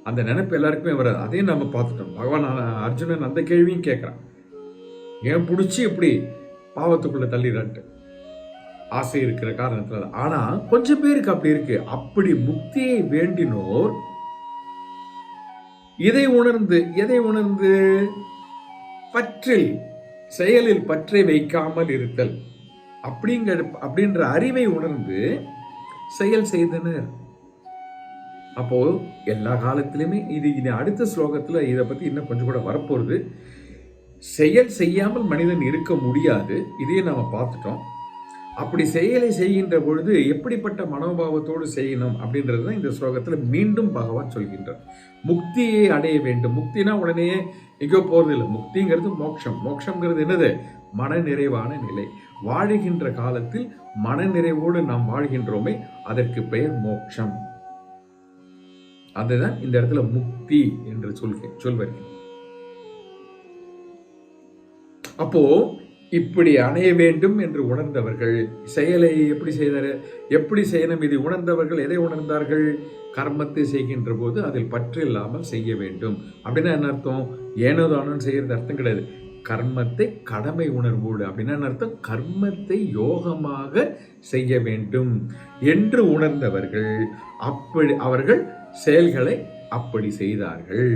அந்த நினைப்பு எல்லாருக்குமே வராது. அதையும் நம்ம பார்த்துட்டோம். பகவான் அர்ஜுனன் அந்த கேள்வியும் கேட்கிறான், ஏன் பிடிச்சி இப்படி பாவத்துக்குள்ள தள்ளிடான்ட்டு ஆசை இருக்கிற காரணத்துல. ஆனா கொஞ்சம் பேருக்கு அப்படி இருக்கு. அப்படி முக்தியை வேண்டினோர் எதை உணர்ந்து பற்றில், செயலில் பற்றை வைக்காமல் இருத்தல் அப்படின்ற அறிவை உணர்ந்து செயல் செய்தனர். அப்போ எல்லா காலத்திலுமே இது அடுத்த ஸ்லோகத்துல இதை பத்தி இன்னும் கொஞ்சம் கூட வரப்போகுது. செயல் செய்யாமல் மனிதன் இருக்க முடியாது. இதையே நாம பார்த்துட்டோம். அப்படி செயலை செய்கின்ற பொழுது எப்படிப்பட்ட மனோபாவத்தோடு செய்யணும் அப்படின்றது தான் இந்த ஸ்லோகத்துல மீண்டும் பகவான் சொல்கின்றார். முக்தியை அடைய வேண்டும். முக்தினா உடனே எங்கேயோ போறது இல்லை. முக்திங்கிறது மோட்சம். மோட்சம்ங்கிறது என்னது? மன நிறைவான நிலை. வாழுகின்ற காலத்தில் மன நிறைவோடு நாம் வாழ்கின்றோமே, அதற்கு பெயர் மோட்சம். அதுதான் இந்த இடத்துல முக்தி என்று சொல்வார். அப்போ இப்படி அணைய வேண்டும் என்று உணர்ந்தவர்கள் செயலை எப்படி செய்யணும் இதை உணர்ந்தவர்கள் எதை உணர்ந்தார்கள்? கர்மத்தை செய்கின்ற போது அதில் பற்று இல்லாமல் செய்ய வேண்டும். அப்படின்னா என்ன அர்த்தம்? ஏனோதானு செய்யறது அர்த்தம் கிடையாது. கர்மத்தை கடமை உணர்வோடு, அப்படின்னா என்ன அர்த்தம்? கர்மத்தை யோகமாக செய்ய வேண்டும் என்று உணர்ந்தவர்கள் அவர்கள் செயல்களை அப்படி செய்தார்கள்.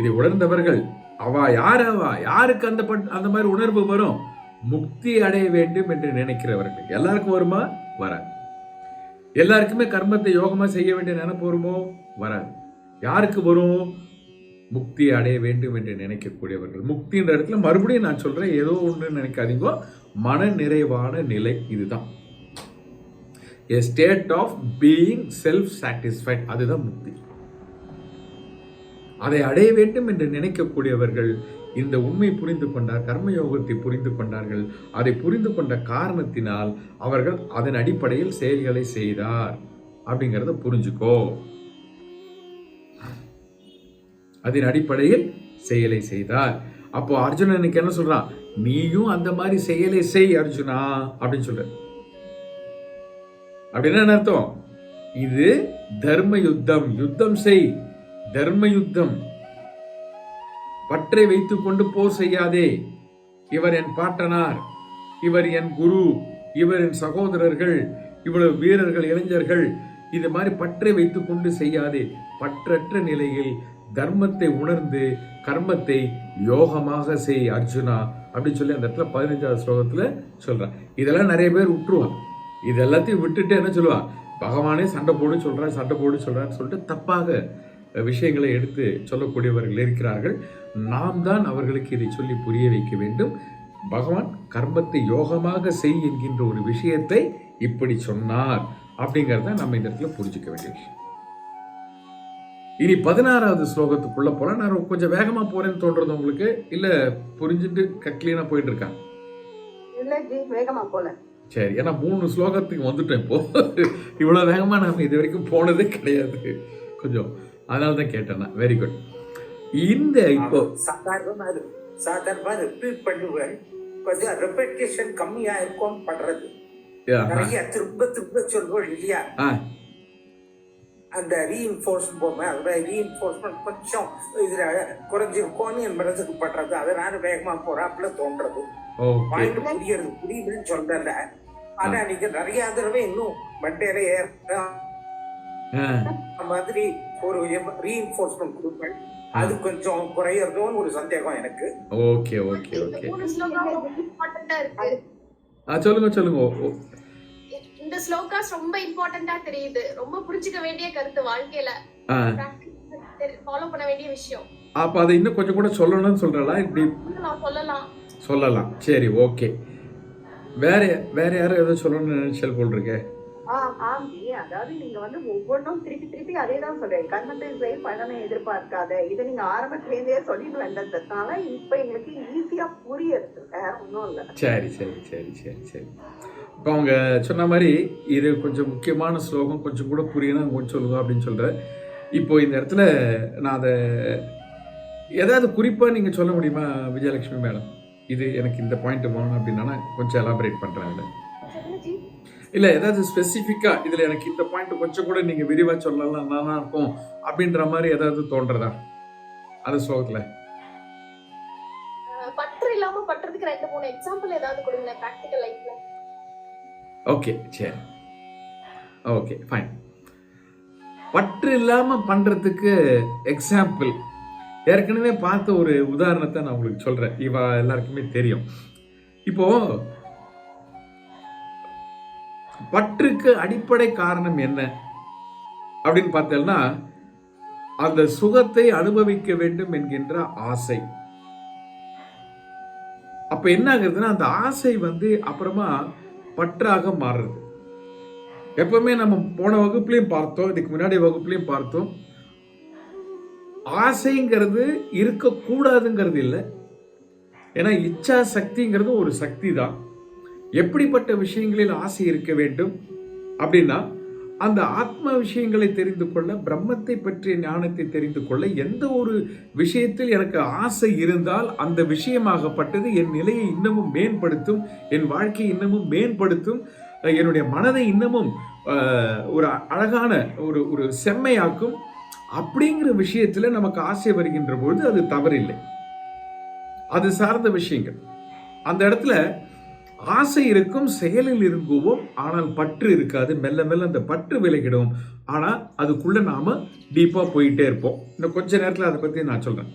இதை உணர்ந்தவர்கள் யாருக்கு அந்த மாதிரி உணர்வு வரும்? முக்தி அடைய வேண்டும் என்று நினைக்கிறவர்கள். எல்லாருக்கும் வருமா? வராது. எல்லாருக்குமே கர்மத்தை யோகமா செய்ய வேண்டிய நினைப்பு வருமோ? வராது. யாருக்கு வரும்? முக்தி அடைய வேண்டும் என்று நினைக்கக்கூடியவர்கள். முக்தின்ற இடத்துல மறுபடியும் நான் சொல்றேன், ஏதோ ஒன்று நினைக்காதீங்க, மன நிறைவான நிலை. இதுதான் a state of being self satisfied. அதுதான் முக்தி. அதை அடைய வேண்டும் என்று நினைக்கக்கூடியவர்கள் இந்த உண்மை புரிந்து கொண்டார், கர்மயோகத்தை புரிந்து கொண்டார்கள். அதை புரிந்து கொண்ட காரணத்தினால் அவர்கள் அதன் அடிப்படையில் செயல்களை செய்தார். அப்படிங்கிறத புரிஞ்சுக்கோ. அதன் அடிப்படையில் செயலை செய்தார். அப்போ அர்ஜுனனுக்கு என்ன சொல்றான்? நீயும் அந்த மாதிரி செயலை செய் அர்ஜுனா அப்படின்னு சொல்ற. அப்படின்னா என்ன அர்த்தம்? இது தர்ம யுத்தம். யுத்தம் செய், தர்ம யுத்தம். பற்றை வைத்துக் கொண்டு போர் செய்யாதே. இவர் என் பாட்டனார், இவர் என் குரு, இவர் என் சகோதரர்கள், இவ்வளவு வீரர்கள், இளைஞர்கள், இது மாதிரி பற்றை வைத்துக் கொண்டு செய்யாதே. பற்றற்ற நிலையில் தர்மத்தை உணர்ந்து கர்மத்தை யோகமாக செய் அர்ஜுனா அப்படின்னு சொல்லி அந்த இடத்துல 15வது ஸ்லோகத்துல சொல்றான். இதெல்லாம் நிறைய பேர் விட்டுருவான். இது எல்லாத்தையும் விட்டுட்டு என்ன சொல்லுவா? பகவானே சண்டை போடு சொல்றான்னு சொல்லிட்டு தப்பாக விஷயங்களை எடுத்து சொல்லக்கூடியவர்கள் இருக்கிறார்கள். நாம் தான் அவர்களுக்கு இதை சொல்லி புரிய வைக்க வேண்டும். பகவான் கர்மத்தை யோகமாக செய் என்கின்ற ஒரு விஷயத்தை இப்படி சொன்னார் அப்படிங்கிறத நம்ம இந்த இடத்துல புரிஞ்சுக்க வேண்டிய விஷயம். இனி 16வது ஸ்லோகத்துக்குள்ள போல நான் கொஞ்சம் வேகமா போறேன்னு தோன்றது உங்களுக்கு? இல்ல புரிஞ்சுட்டு கிளீனா போயிட்டு இருக்காங்க? வேகமா போல. சரி, ஏன்னா 3 ஸ்லோகத்துக்கு வந்துட்டோம். இப்போ இவ்வளவு வேகமா நாம இது வரைக்கும் போனதே கிடையாது கொஞ்சம், அதனால தான் கேட்டேன். Very good. இந்த இப்போ சாதாரணமா ரிப்பீட் பண்ணுவேன், கொஞ்சம் ரெபெட்டிஷன் கம்மியா இருக்கும் பண்றது. நிறைய திரும்ப சொல்வோம் இல்லையா? அந்த ரீஇன்ஃபோர்ஸ்மெண்ட் கொஞ்சம் இதுல குறைஞ்சிருக்கோன்னு என் மனசுக்கு பண்றது. அதனால வேகமா போறாப்புல தோன்றது. பாயிண்ட் புரியுதுன்னு சொல்றல. ஆனா நீங்க நிறைய தடவை இன்னும் மண்டையில ஏற மாதிரி ஒரு ரீஇன்ஃபோர்ஸ்மெண்ட் கொடுப்பேன். அது கொஞ்சம் குறையறதோன்னு ஒரு சந்தேகம் எனக்கு. ஓகே ஓகே ஓகே, சொல்லுங்க. இந்த ஸ்லோகாஸ் ரொம்ப இம்பார்ட்டண்டா தெரியுது. ரொம்ப புரிஞ்சுக்க வேண்டிய கருத்து வாழ்க்கையில. ஃபாலோ பண்ண வேண்டிய விஷயம். அப்போ அதை இன்னும் கொஞ்சம் கூட சொல்லணும்னு சொல்கிறா இப்படி நான் சொல்லலாம். சரி, ஓகே. வேற வேற யாரும் ஏதோ சொல்லணும்னு நினைச்சல் போல் இருக்கே. ஆம்ஜி, அதாவது நீங்க வந்து ஒவ்வொன்றும் திருப்பி திருப்பி அதே தான் சொல்றீங்க. கர்மத்தை செய், பலனை எதிர்பார்க்காத. இதை நீங்க ஆரம்பத்துல இருந்தே சொல்லிட்டு வந்ததுனால இப்ப எங்களுக்கு ஈஸியா புரியுது, வேற ஒன்றும் இல்லை. சரி சரி சரி சரி சரி இப்போ அவங்க சொன்ன மாதிரி இது கொஞ்சம் முக்கியமான ஸ்லோகம், கொஞ்சம் கூட புரியணும் கொஞ்சம் சொல்லுங்க அப்படின்னு சொல்கிறேன். இப்போ இந்த இடத்துல நான் அதை ஏதாவது குறிப்பாக நீங்கள் சொல்ல முடியுமா விஜயலட்சுமி மேடம்? இது எனக்கு இந்த பாயிண்ட் வேணும் அப்படின்னா கொஞ்சம் எலாபரேட் பண்ணுறாங்க. இல்லை, ஏதாவது ஸ்பெசிஃபிக்காக இதில் எனக்கு இந்த பாயிண்ட் கொஞ்சம் கூட நீங்கள் விரிவாக சொல்லலாம் நல்லா இருக்கும் அப்படின்ற மாதிரி ஏதாவது தோன்றதா அந்த ஸ்லோகத்தில்? பற்று இல்லாம பண்றதுக்கு 2-3 எக்ஸாம்பிள் ஏதாவது கொடுங்க பிராக்டிகல் லைஃப்ல. ஓகே, சரி, ஓகே, ஃபைன். பற்று இல்லாம பண்றதுக்கு எக்ஸாம்பிள் ஏற்கனவே பார்த்த ஒரு உதாரணத்தை நான் உங்களுக்கு சொல்றேன். இவ எல்லாருக்குமே தெரியும். இப்போ பற்றுக்கு அடிப்படை காரணம் என்ன அப்படின்னு பார்த்தேன்னா, அந்த சுகத்தை அனுபவிக்க வேண்டும் என்கின்ற ஆசை. அப்ப என்ன ஆகுதுன்னா, அந்த ஆசை வந்து அப்புறமா பற்றாக மாறுறது. எப்பவுமே நம்ம போன வகுப்புலையும் பார்த்தோம், இதுக்கு முன்னாடி வகுப்புலையும் பார்த்தோம், ஆசைங்கிறது இருக்கக்கூடாதுங்கிறது இல்லை. ஏன்னா இச்சா சக்திங்கிறது ஒரு சக்தி தான். எப்படிப்பட்ட விஷயங்களில் ஆசை இருக்க வேண்டும் அப்படின்னா, அந்த ஆத்ம விஷயங்களை தெரிந்து கொள்ள, பிரம்மத்தை பற்றிய ஞானத்தை தெரிந்து கொள்ள, எந்த ஒரு விஷயத்தில் எனக்கு ஆசை இருந்தால் அந்த விஷயமாகப்பட்டது என் நிலையை இன்னமும் மேம்படுத்தும், என் வாழ்க்கையை இன்னமும் மேம்படுத்தும், என்னுடைய மனதை இன்னமும் ஒரு அழகான ஒரு செம்மையாக்கும். அப்படிங்கிற விஷயத்துல நமக்கு ஆசை வருகின்ற பொழுது அது தவறில்லை, அது சார்ந்த விஷயங்கள். அந்த இடத்துல ஆசை இருக்கும், செயலில் இருக்குவோம், ஆனால் பற்று இருக்காது. மெல்ல மெல்ல அந்த பற்று விலகிடும். ஆனா அதுக்குள்ள நாம டீப்பா போயிட்டே இருப்போம். இன்னும் கொஞ்ச நேரத்துல அதை பத்தி நான் சொல்றேன்.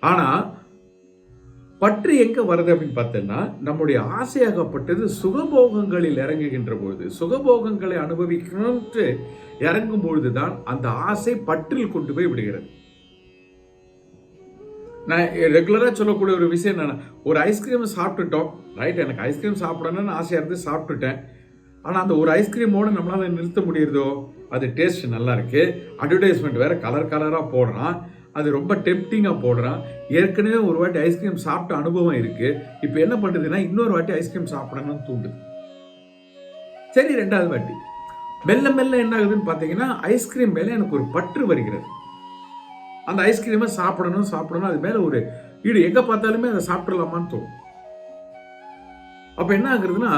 ஆனா பற்று எங்க வருது அப்படின்னு பார்த்தோம்னா, நம்முடைய ஆசையாகப்பட்டது சுகபோகங்களில் இறங்குகின்ற பொழுது, சுகபோகங்களை அனுபவிக்கணும்ட்டு இறங்கும் பொழுதுதான் அந்த ஆசை பற்றில் கொண்டு போய் விடுகிறது. நான் ரெகுலராக சொல்லக்கூடிய ஒரு விஷயம் என்னன்னா, ஒரு ஐஸ்கிரீம் சாப்பிட்டுட்டோம், ரைட், எனக்கு ஐஸ்கிரீம் சாப்பிடணும்னு ஆசையாக இருந்து சாப்பிட்டுட்டேன். ஆனால் அந்த ஒரு ஐஸ்கிரீமோடு நம்மளால் நிறுத்த முடியுறதோ? அது டேஸ்ட் நல்லா இருக்கு, அட்வர்டைஸ்மெண்ட் வேற கலர் கலராக போடுறான், அது ரொம்ப டெம்ப்டிங்காக போடுறான். ஏற்கனவே ஒரு வாட்டி ஐஸ்கிரீம் சாப்பிட்ட அனுபவம் இருக்கு, இப்போ என்ன பண்ணுறதுன்னா இன்னொரு வாட்டி ஐஸ்கிரீம் சாப்பிடணும்னு தூண்டுது. சரி, 2வது வாட்டி மெல்ல மெல்ல என்ன ஆகுதுன்னு பார்த்தீங்கன்னா, ஐஸ்கிரீம் மேலே எனக்கு ஒரு பற்று வருகிறது. அந்த ஐஸ்கிரீமை சாப்பிடணும், அது மேல ஒரு ஈடு, எங்க பார்த்தாலுமே அதை சாப்பிடலாமான்னு தோணும். அப்ப என்ன ஆகுறதுன்னா,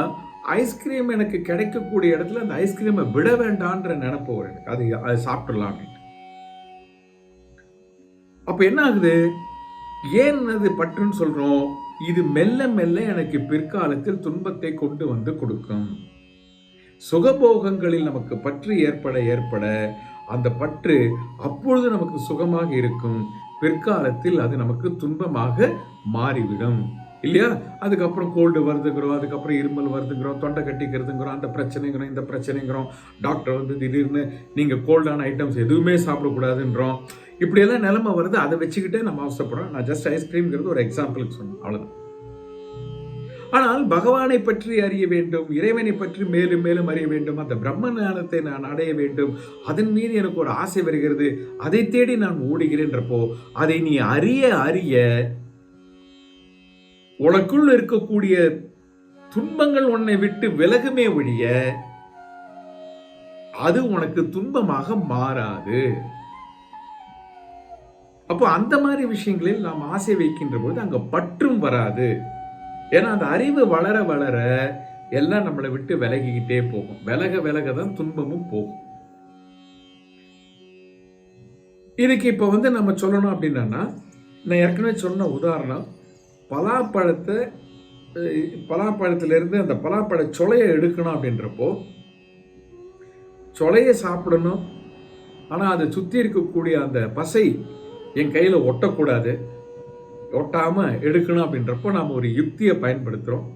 ஐஸ்கிரீம் எனக்கு கிடைக்கக்கூடிய இடத்துல அந்த ஐஸ்கிரீமை விட வேண்டான்ற நினைப்பு வரும் எனக்கு, அது சாப்பிடலாம் அப்படின்னு. அப்ப என்ன ஆகுது, ஏன் அது பற்றுன்னு சொல்றோம்? இது மெல்ல மெல்ல எனக்கு பிற்காலத்தில் துன்பத்தை கொண்டு வந்து கொடுக்கும். சுகபோகங்களில் நமக்கு பற்று ஏற்பட ஏற்பட அந்த பற்று அப்பொழுது நமக்கு சுகமாக இருக்கும், பிற்காலத்தில் அது நமக்கு துன்பமாக மாறிவிடும் இல்லையா? அதுக்கப்புறம் கோல்டு வருதுங்கிறோம், அதுக்கப்புறம் இருமல் வருதுங்கிறோம், தொண்டை கட்டிக்கிறதுங்கிறோம், அந்த பிரச்சனைங்கிறோம், இந்த பிரச்சனைங்கிறோம். டாக்டர் வந்து திடீர்னு நீங்கள் கோல்டான ஐட்டம்ஸ் எதுவுமே சாப்பிடக்கூடாதுன்றோம். இப்படியெல்லாம் நிலைமை வருது. அதை வச்சுக்கிட்டே நம்ம அவசரப்படுறோம். நான் ஜஸ்ட் ஐஸ்கிரீம்ங்கிறது ஒரு எக்ஸாம்பிளுக்கு சொன்னேன், அவ்வளோதான். ஆனால் பகவானை பற்றி அறிய வேண்டும், இறைவனை பற்றி மேலும் மேலும் அறிய வேண்டும், அந்த பிரம்ம ஞானத்தை நான் அடைய வேண்டும், அதன் மீது எனக்கு ஒரு ஆசை வருகிறது, அதை தேடி நான் ஓடுகிறேன்றப்போ, அதை நீ அறிய அறிய உனக்குள் இருக்கக்கூடிய துன்பங்கள் உன்னை விட்டு விலகுமே ஒழிய அது உனக்கு துன்பமாக மாறாது. அப்போ அந்த மாதிரி விஷயங்களில் நாம் ஆசை வைக்கின்ற போது அங்க பற்றும் வராது. ஏன்னா அந்த அறிவு வளர வளர எல்லாம் நம்மளை விட்டு விலகிக்கிட்டே போகும். விலக விலக தான் துன்பமும் போகும். இதுக்கு இப்போ வந்து நம்ம சொல்லணும் அப்படின்னா, நான் ஏற்கனவே சொன்ன உதாரணம், பலாப்பழத்திலிருந்து அந்த பலாப்பழ சொலையை எடுக்கணும் அப்படின்றப்போ, சொலையை சாப்பிடணும், ஆனால் அதை சுற்றி இருக்கக்கூடிய அந்த பசை என் கையில் ஒட்டக்கூடாது, ஒட்டாமல் எடுக்கணும் அப்படின்றப்போ நாம் ஒரு யுக்தியை பயன்படுத்துகிறோம்.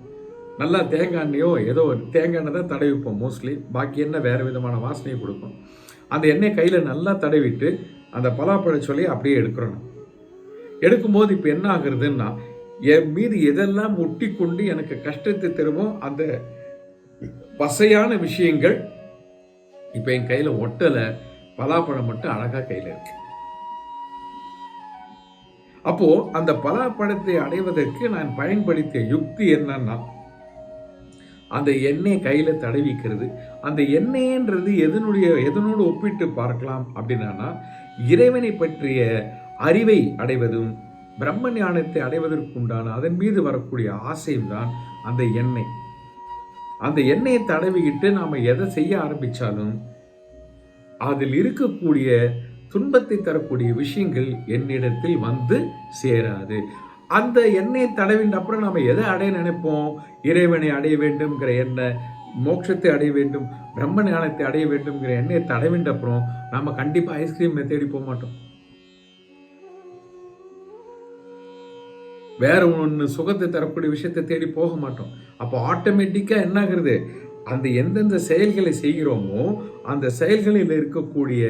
நல்லா தேங்காய் எண்ணெயோ ஏதோ தேங்காய் எண்ணெய் தான் தடவிப்போம் மோஸ்ட்லி, பாக்கி எண்ணெய் வேறு விதமான வாசனையை கொடுக்கும். அந்த எண்ணெய் கையில் நல்லா தடவிட்டு அந்த பலாப்பழ சொல்லையை அப்படியே எடுக்கிறோம். எடுக்கும்போது இப்போ என்ன ஆகுறதுன்னா, என் மீது எதெல்லாம் ஒட்டி கொண்டு எனக்கு கஷ்டத்தை தருமோ அந்த பசையான விஷயங்கள் இப்போ என் கையில் ஒட்டலை, பலாப்பழம் மட்டும் அழகா கையில் இருக்கு. அப்போ அந்த பலாப்பழத்தை அடைவதற்கு நான் பயன்படுத்திய யுக்தி என்னன்னா, அந்த எண்ணெய் கையில தடவிக்கிறது. அந்த எண்ணெய்ன்றது எதனோடு ஒப்பிட்டு பார்க்கலாம் அப்படின்னா, இறைவனை பற்றிய அறிவை அடைவதும் பிரம்ம ஞானத்தை அடைவதற்குண்டான அதன் மீது வரக்கூடிய ஆசையும் தான் அந்த எண்ணெய். அந்த எண்ணெயை தடவிக்கிட்டு நாம எதை செய்ய ஆரம்பிச்சாலும் அதில் இருக்கக்கூடிய துன்பத்தை தரக்கூடிய விஷயங்கள் என்னிடத்தில் வந்து சேராது. அந்த எண்ணெயை தடவின்ற அப்புறம் நம்ம எதை அடைய நினைப்போம்? இறைவனை அடைய வேண்டும்ங்கிற எண்ணெய், மோட்சத்தை அடைய வேண்டும், பிரம்ம ஞானத்தை அடைய வேண்டும்ங்கிற எண்ணெயை தடவின்ற அப்புறம் நம்ம கண்டிப்பா ஐஸ்கிரீம் தேடி போக மாட்டோம். வேற ஒன்று சுகத்தை தரக்கூடிய விஷயத்தை தேடி போக மாட்டோம். அப்போ ஆட்டோமேட்டிக்கா என்ன ஆகுறது? அந்த எந்தெந்த செயல்களை செய்கிறோமோ அந்த செயல்களில் இருக்கக்கூடிய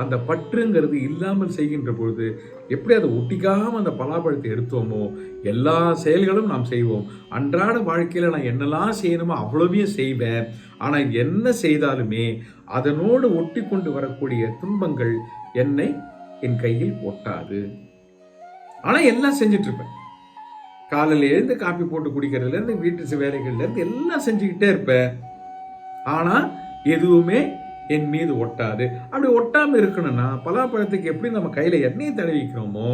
அந்த பற்றுங்கிறது இல்லாமல் செய்கின்ற பொழுது எப்படி அதை ஒட்டிக்காமல் அந்த பலாப்பழத்தை எடுத்தோமோ எல்லா செயல்களும் நாம் செய்வோம். அன்றாட வாழ்க்கையில் நான் என்னெல்லாம் செய்யணுமோ அவ்வளவையும் செய்வேன். ஆனால் என்ன செய்தாலுமே அதனோடு ஒட்டி கொண்டு வரக்கூடிய துன்பங்கள் என்னை என் கையில் ஒட்டாது. ஆனால் எல்லாம் செஞ்சுட்டு இருப்பேன். காலையில் எழுந்து காப்பி போட்டு குடிக்கிறதுலேருந்து வீட்டு வேலைகள்லேருந்து எல்லாம் செஞ்சுக்கிட்டே இருப்பேன். ஆனால் எதுவுமே என் மீது ஒட்டாது. அப்படி ஒட்டாமல் இருக்கணும்னா பலாப்பழத்துக்கு எப்படி நம்ம கையில் எண்ணெய் தடவிக்கிறோமோ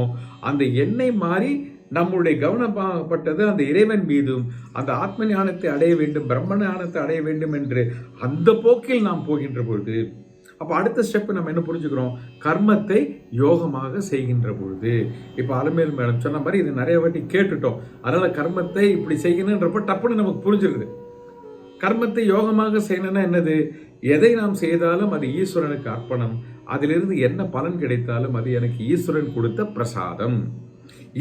அந்த எண்ணெய் மாதிரி நம்மளுடைய கவனப்பட்டது அந்த இறைவன் மீதும் அந்த ஆத்ம ஞானத்தை அடைய வேண்டும், பிரம்ம ஞானத்தை அடைய வேண்டும் என்று அந்த போக்கில் நாம் போகின்ற பொழுது அப்போ அடுத்த ஸ்டெப் நம்ம என்ன புரிஞ்சுக்கிறோம்? கர்மத்தை யோகமாக செய்கின்ற பொழுது. இப்போ அலமேல் மேடம் சொன்ன மாதிரி இது நிறைய வாட்டி கேட்டுட்டோம். அதனால கர்மத்தை இப்படி செய்யணுன்றப்ப டப்புன்னு நமக்கு புரிஞ்சிருது. கர்மத்தை யோகமாக செய்யணும்னா என்னது? எதை நாம் செய்தாலும் அது ஈஸ்வரனுக்கு அர்ப்பணம். அதிலிருந்து என்ன பலன் கிடைத்தாலும் அது எனக்கு ஈஸ்வரன் கொடுத்த பிரசாதம்.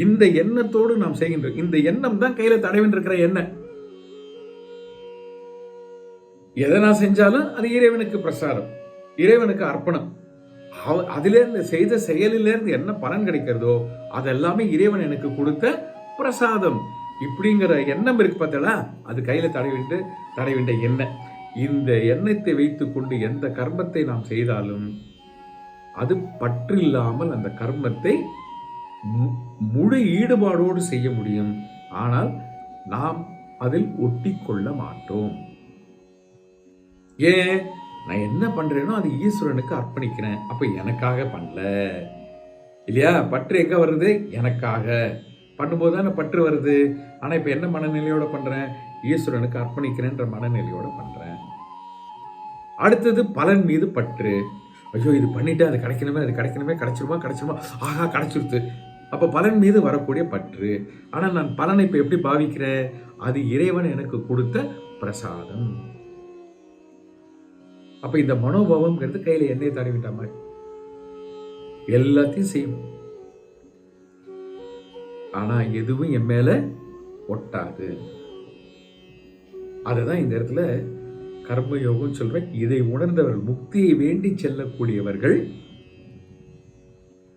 இந்த எண்ணத்தோடு நாம் செய்கின்ற இந்த எண்ணம் தான் கையில தடவின்றிருக்கிற எண்ணெய். எதை நான் செஞ்சாலும் அது இறைவனுக்கு பிரசாதம், இறைவனுக்கு அர்ப்பணம். அதிலிருந்து செய்த செயலிலிருந்து என்ன பலன் கிடைக்கிறதோ அதெல்லாமே இறைவன் எனக்கு கொடுத்த பிரசாதம். இப்படிங்கிற எண்ணம் இருக்கு பார்த்தா, அது கையில தடவின்ற எண்ணெய். இந்த எண்ணத்தை வைத்துக் கொண்டு எந்த கர்மத்தை நாம் செய்தாலும் அது பற்று இல்லாமல் அந்த கர்மத்தை முழு ஈடுபாடோடு செய்ய முடியும். ஆனால் நாம் அதில் ஒட்டி கொள்ள மாட்டோம். ஏன்? நான் என்ன பண்றேனோ அது ஈஸ்வரனுக்கு அர்ப்பணிக்கிறேன். அப்ப எனக்காக பண்ணல இல்லையா? பற்று எங்க வருது? எனக்காக பண்ணும்போது தானே பற்று வருது. ஆனா இப்ப என்ன மனநிலையோட பண்றேன்? ஈஸ்வரனுக்கு அர்ப்பணிக்கிறேன்ற மனநிலையோட பண்றேன். அடுத்தது பலன் மீது பற்று. ஐயோ இது பண்ணிட்டு அது கிடைக்கணுமே, அது கிடைச்சிருமா, ஆகா கிடைச்சிருது. அப்ப பலன் மீது வரக்கூடிய பற்று. ஆனா நான் பலனை இப்ப எப்படி பாவிக்கிறேன்? அது இறைவன் எனக்கு கொடுத்த பிரசாதம். அப்ப இந்த மனோபாவம்ங்கிறது கையில எண்ணெய் தடவிட்ட மாதிரி எல்லாத்தையும் செய்யும். ஆனா எதுவும் என் மேல ஒட்டாது. அதுதான் இந்த இடத்துல கர்மயோகம் சொல்றேன். இதை உணர்ந்தவர்கள், முக்தியை வேண்டி செல்லக்கூடியவர்கள்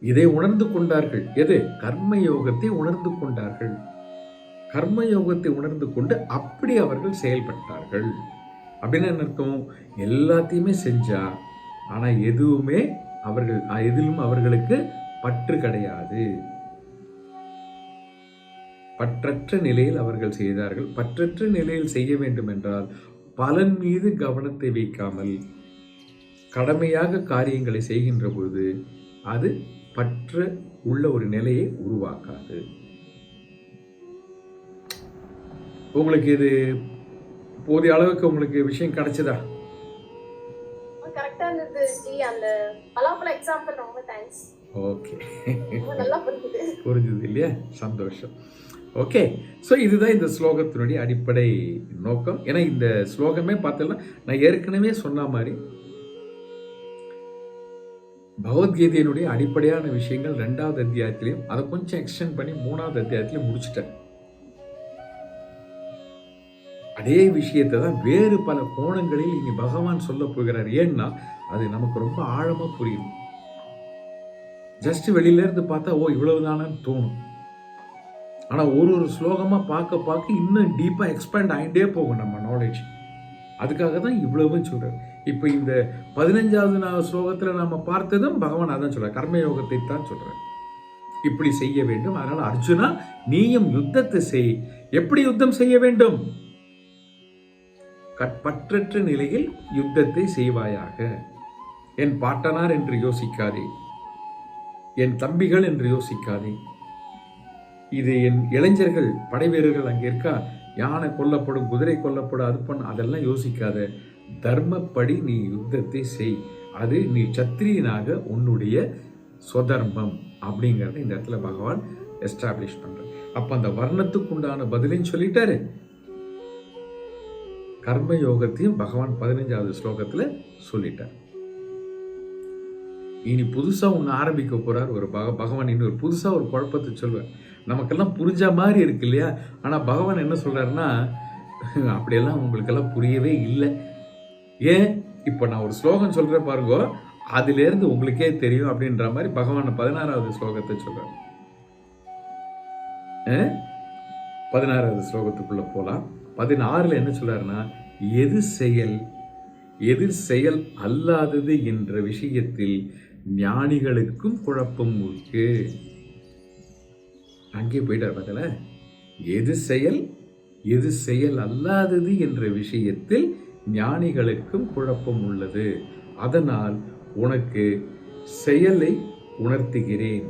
இதை உணர்ந்து கொண்டார்கள். எது? கர்மயோகத்தை உணர்ந்து கொண்டார்கள். கர்மயோகத்தை உணர்ந்து கொண்டு அப்படி அவர்கள் செயல்பட்டார்கள். அப்படின்னு என்ன அர்த்தம்? எல்லாத்தையுமே செஞ்சா ஆனா எதிலும் அவர்களுக்கு பற்று கிடையாது. பற்றற்ற நிலையில் அவர்கள் செய்தார்கள். பற்றற்ற நிலையில் செய்ய வேண்டும் என்றால் பலன் மீது கவனத்தை வைக்காமல் கடமையாக காரியங்களை செய்கின்ற பொழுது அது பற்ற உள்ள ஒரு நிலையை உருவாக்காது. உங்களுக்கு இது போதிய அளவுக்கு உங்களுக்கு விஷயம் கிடைச்சதா? கரெக்டா இருந்தது ஜி. அந்த பலாப்பழ எக்ஸாம்பிள் ரொம்ப தேங்க்ஸ். ஓகே, நல்லா புரிஞ்சுது இல்லையா? சந்தோஷம். ஓகே, ஸோ இதுதான் இந்த ஸ்லோகத்தினுடைய அடிப்படை நோக்கம். ஏன்னா இந்த ஸ்லோகமே பார்த்தோம்னா நான் ஏற்கனவே சொன்ன மாதிரி பகவத்கீதையினுடைய அடிப்படையான விஷயங்கள் 2வது அத்தியாயத்திலையும் அதை கொஞ்சம் எக்ஸ்டெண்ட் பண்ணி 3வது அத்தியாயத்திலையும் முடிச்சுட்டேன். அதே விஷயத்தை தான் வேறு பல கோணங்களில் இனி பகவான் சொல்ல போகிறார். ஏன்னா அது நமக்கு ரொம்ப ஆழமா புரியும். ஜஸ்ட் வெளியிலேருந்து பார்த்தா ஓ இவ்வளவுதானு தோணும். ஆனால் ஒரு ஸ்லோகமாக பார்க்க இன்னும் டீப்பாக எக்ஸ்பேண்ட் ஆகிட்டே போகும் நம்ம நாலேஜ். அதுக்காக தான் இவ்வளவுன்னு சொல்கிறார். இப்போ இந்த 15வது ஸ்லோகத்தில் நம்ம பார்த்ததும் பகவான் அதான் சொல்கிறார், கர்மயோகத்தை தான் சொல்கிறார். இப்படி செய்ய வேண்டும். அதனால அர்ஜுனா நீயும் யுத்தத்தை செய். எப்படி யுத்தம் செய்ய வேண்டும்? கற்பற்றற்ற நிலையில் யுத்தத்தை செய்வாயாக. என் பாட்டனார் என்று யோசிக்காதே, என் தம்பிகள் என்று யோசிக்காதே. இது என் இளைஞர்கள் படை வீரர்கள் அங்கே இருக்கா, யானை கொல்லப்படும், குதிரை கொல்லப்படும், அது பண்ண, அதெல்லாம் யோசிக்காத. தர்மப்படி நீ யுத்தத்தை செய். அது நீ சத்திரியனாக உன்னுடைய சுதர்மம் அப்படிங்கிறத இந்த இடத்துல பகவான் எஸ்டாப்ளிஷ் பண்ற. அப்ப அந்த வர்ணத்துக்கு உண்டான பதிலையும் சொல்லிட்டாரு, கர்மயோகத்தையும் பகவான் 15வது ஸ்லோகத்துல சொல்லிட்டார். இனி புதுசா ஒன்று ஆரம்பிக்க போறார் ஒரு பகவான். இன்னொரு புதுசா ஒரு குழப்பத்தை சொல்வார். நமக்கெல்லாம் புரிஞ்ச மாதிரி இருக்கு இல்லையா? ஆனா பகவான் என்ன சொல்றாருன்னா, அப்படியெல்லாம் உங்களுக்கெல்லாம் புரியவே இல்லை. ஏன்? இப்போ நான் ஒரு ஸ்லோகம் சொல்றேன் பாருங்க, அதுல இருந்து உங்களுக்கே தெரியும் அப்படின்ற மாதிரி பகவான் 16வது ஸ்லோகத்தை சொல்றார். 16வது ஸ்லோகத்துக்குள்ள போலாம். 16ல் என்ன சொல்றாருன்னா, எது செயல் அல்லாதது என்ற விஷயத்தில் ஞானிகளுக்கும் குழப்பம் இருக்கு. அங்கே போயிட்டார் பார்த்தல. எது செயல் அல்லாதது என்ற விஷயத்தில் ஞானிகளுக்கும் குழப்பம் உள்ளது. அதனால் உனக்கு செயலை உணர்த்துகிறேன்.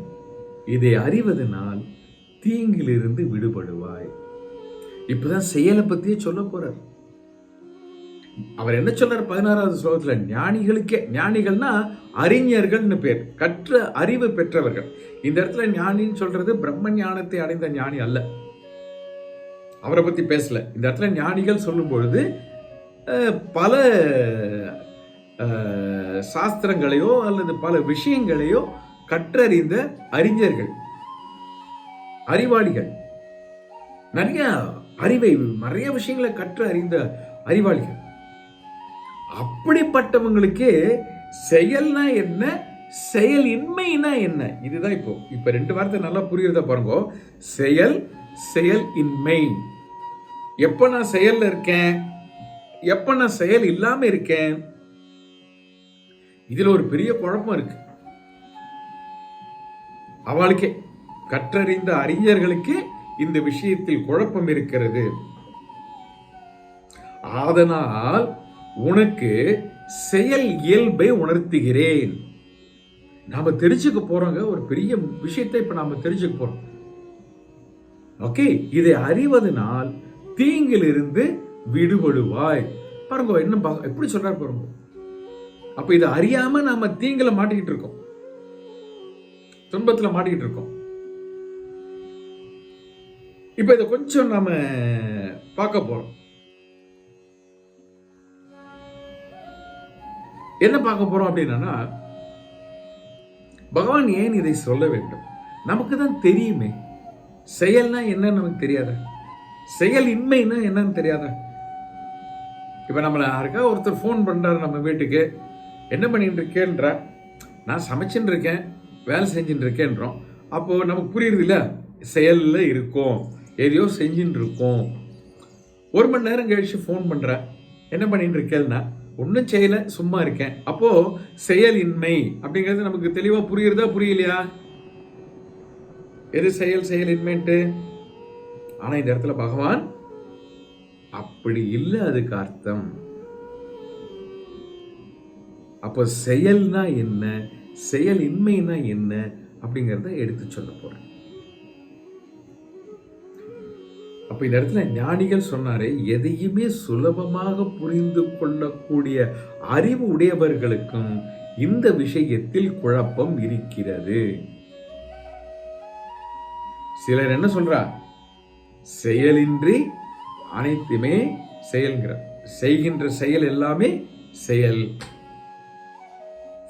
இதை அறிவதனால் தீங்கிலிருந்து விடுபடுவாய். இப்பதான் செயலை பத்தியே சொல்ல போறார். அவர் என்ன சொல்றார் 16வது ஸ்லோகத்துல? ஞானிகளுக்கே, ஞானிகள்னா அறிஞர்கள்னு பேர், கற்ற அறிவு பெற்றவர்கள். இந்த இடத்துல ஞானின்னு சொல்றது பிரம்ம ஞானத்தை அடைந்த ஞானி அல்ல, அவரை பத்தி பேசல. இந்த இடத்துல ஞானிகள் சொல்லும் பொழுது பல சாஸ்திரங்களையோ அல்லது பல விஷயங்களையோ கற்றறிந்த அறிஞர்கள், அறிவாளிகள், நிறைய விஷயங்களை கற்று அறிந்த அறிவாளிகள். அப்படிப்பட்டவங்களுக்கே செயல்னா என்ன, செயலின்மைனா என்ன, இதுதான் இப்ப 2 வார்த்தை நல்லா புரியுறதா பாருங்க. செயல் இன்மை. எப்ப நான் செயல்ல இருக்கேன், எப்ப நான் செயல் இல்லாம இருக்கேன், இதுல ஒரு பெரிய குழப்பம் இருக்கு. அவளுக்கே, கற்றறிந்த அறிஞர்களுக்கு இந்த விஷயத்தில் குழப்பம் இருக்கிறது. அதனால் உனக்கு செயல் இயல்பை உணர்த்துகிறேன். நாம தெரிஞ்சுக்க போறோங்க ஒரு பெரிய விஷயத்தை. இப்ப நாம தெரிஞ்சுக்க போறோம். ஓகே, இதை அறிவதனால் தீங்கிலிருந்து விடுபடுவாய். பாருங்க என்ன எப்படி சொல்றாரு பாருங்க. அப்ப இதை அறியாம நாம தீங்கில மாட்டிக்கிட்டு இருக்கோம், துன்பத்துல மாட்டிக்கிட்டு இருக்கோம். இப்ப இதை கொஞ்சம் நாம பார்க்க போறோம். என்ன பார்க்க போறோம் அப்படின்னா, பகவான் ஏன் இதை சொல்ல வேண்டும்? நமக்கு தான் தெரியுமே. செயல்னா என்னன்னு நமக்கு தெரியாத, செயல் இன்மைன்னா என்னன்னு தெரியாத. இப்ப நம்மள யாருக்கா ஒருத்தர் ஃபோன் பண்றாரு நம்ம வீட்டுக்கு, என்ன பண்ணிட்டு இருக்கேன்ற, நான் சமைச்சுட்டு இருக்கேன், வேலை செஞ்சுட்டு இருக்கேன்றோம். அப்போ நமக்கு புரியுது இல்ல, செயல்ல இருக்கோம், எதையோ செஞ்சுட்டு இருக்கோம். 1 மணி நேரம் கழிச்சு ஃபோன் பண்ற, என்ன பண்ணிட்டு இருக்கேன்னா, ஒன்றும் செய்யல, சும்மா இருக்கேன். அப்போ செயலின்மை அப்படிங்கிறது நமக்கு தெளிவா புரியுறதா புரியலையா? எது செயலின்மைன்ட்டு? ஆனா இந்த இடத்துல பகவான் அப்படி இல்லை, அதுக்கு அர்த்தம். அப்போ செயல்னா என்ன, செயலின்மைனா என்ன அப்படிங்கிறத எடுத்து சொல்ல போறேன். அப்ப இந்த இடத்துல ஞானிகள் சொன்னாரே, எதையுமே சுலபமாக புரிந்து கொள்ளக்கூடிய அறிவு உடையவர்களுக்கும் இந்த விஷயத்தில் குழப்பம் இருக்கிறது. சிலர் என்ன சொல்றா, செயலின்றி அனைத்துமே செயல்கிற, செய்கின்ற செயல் எல்லாமே செயல்.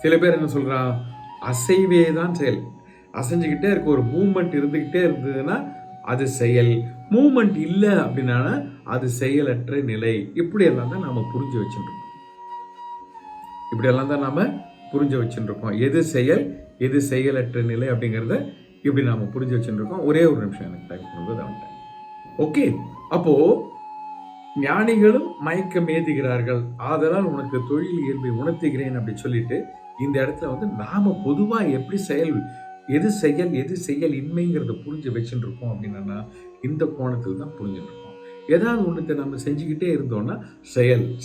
சில பேர் என்ன சொல்றா, அசைவே தான் செயல், அசைஞ்சுக்கிட்டே இருக்க, ஒரு மூவ்மெண்ட் இருந்துகிட்டே இருந்ததுன்னா அது செயல், மூவ்மெண்ட் இல்லை அப்படின்னா அது செயலற்ற நிலை. இப்படியெல்லாம் தான் நாம புரிஞ்சு வச்சுருக்கோம். எது செயல் எது செயலற்ற நிலை அப்படிங்கிறத இப்படி நாம் புரிஞ்சு வச்சுருக்கோம். ஒரே ஒரு நிமிஷம் எனக்கு டைம் பண்ணும்போது வந்துட்டேன். ஓகே, அப்போது ஞானிகளும் மயக்கம் ஏதுகிறார்கள், ஆதலால் உனக்கு தொழில் இயல்பை உணர்த்துகிறேன் அப்படி சொல்லிட்டு இந்த இடத்துல வந்து நாம் பொதுவாக எப்படி எது செயல் இன்மைங்கிறத புரிஞ்சு வச்சுட்டு இருக்கோம் அப்படின்னா இந்த கோணத்தில் தான் புரிஞ்சுட்டு இருக்கோம். ஏதாவது ஒன்றத்தை நம்ம செஞ்சுக்கிட்டே இருந்தோம்னா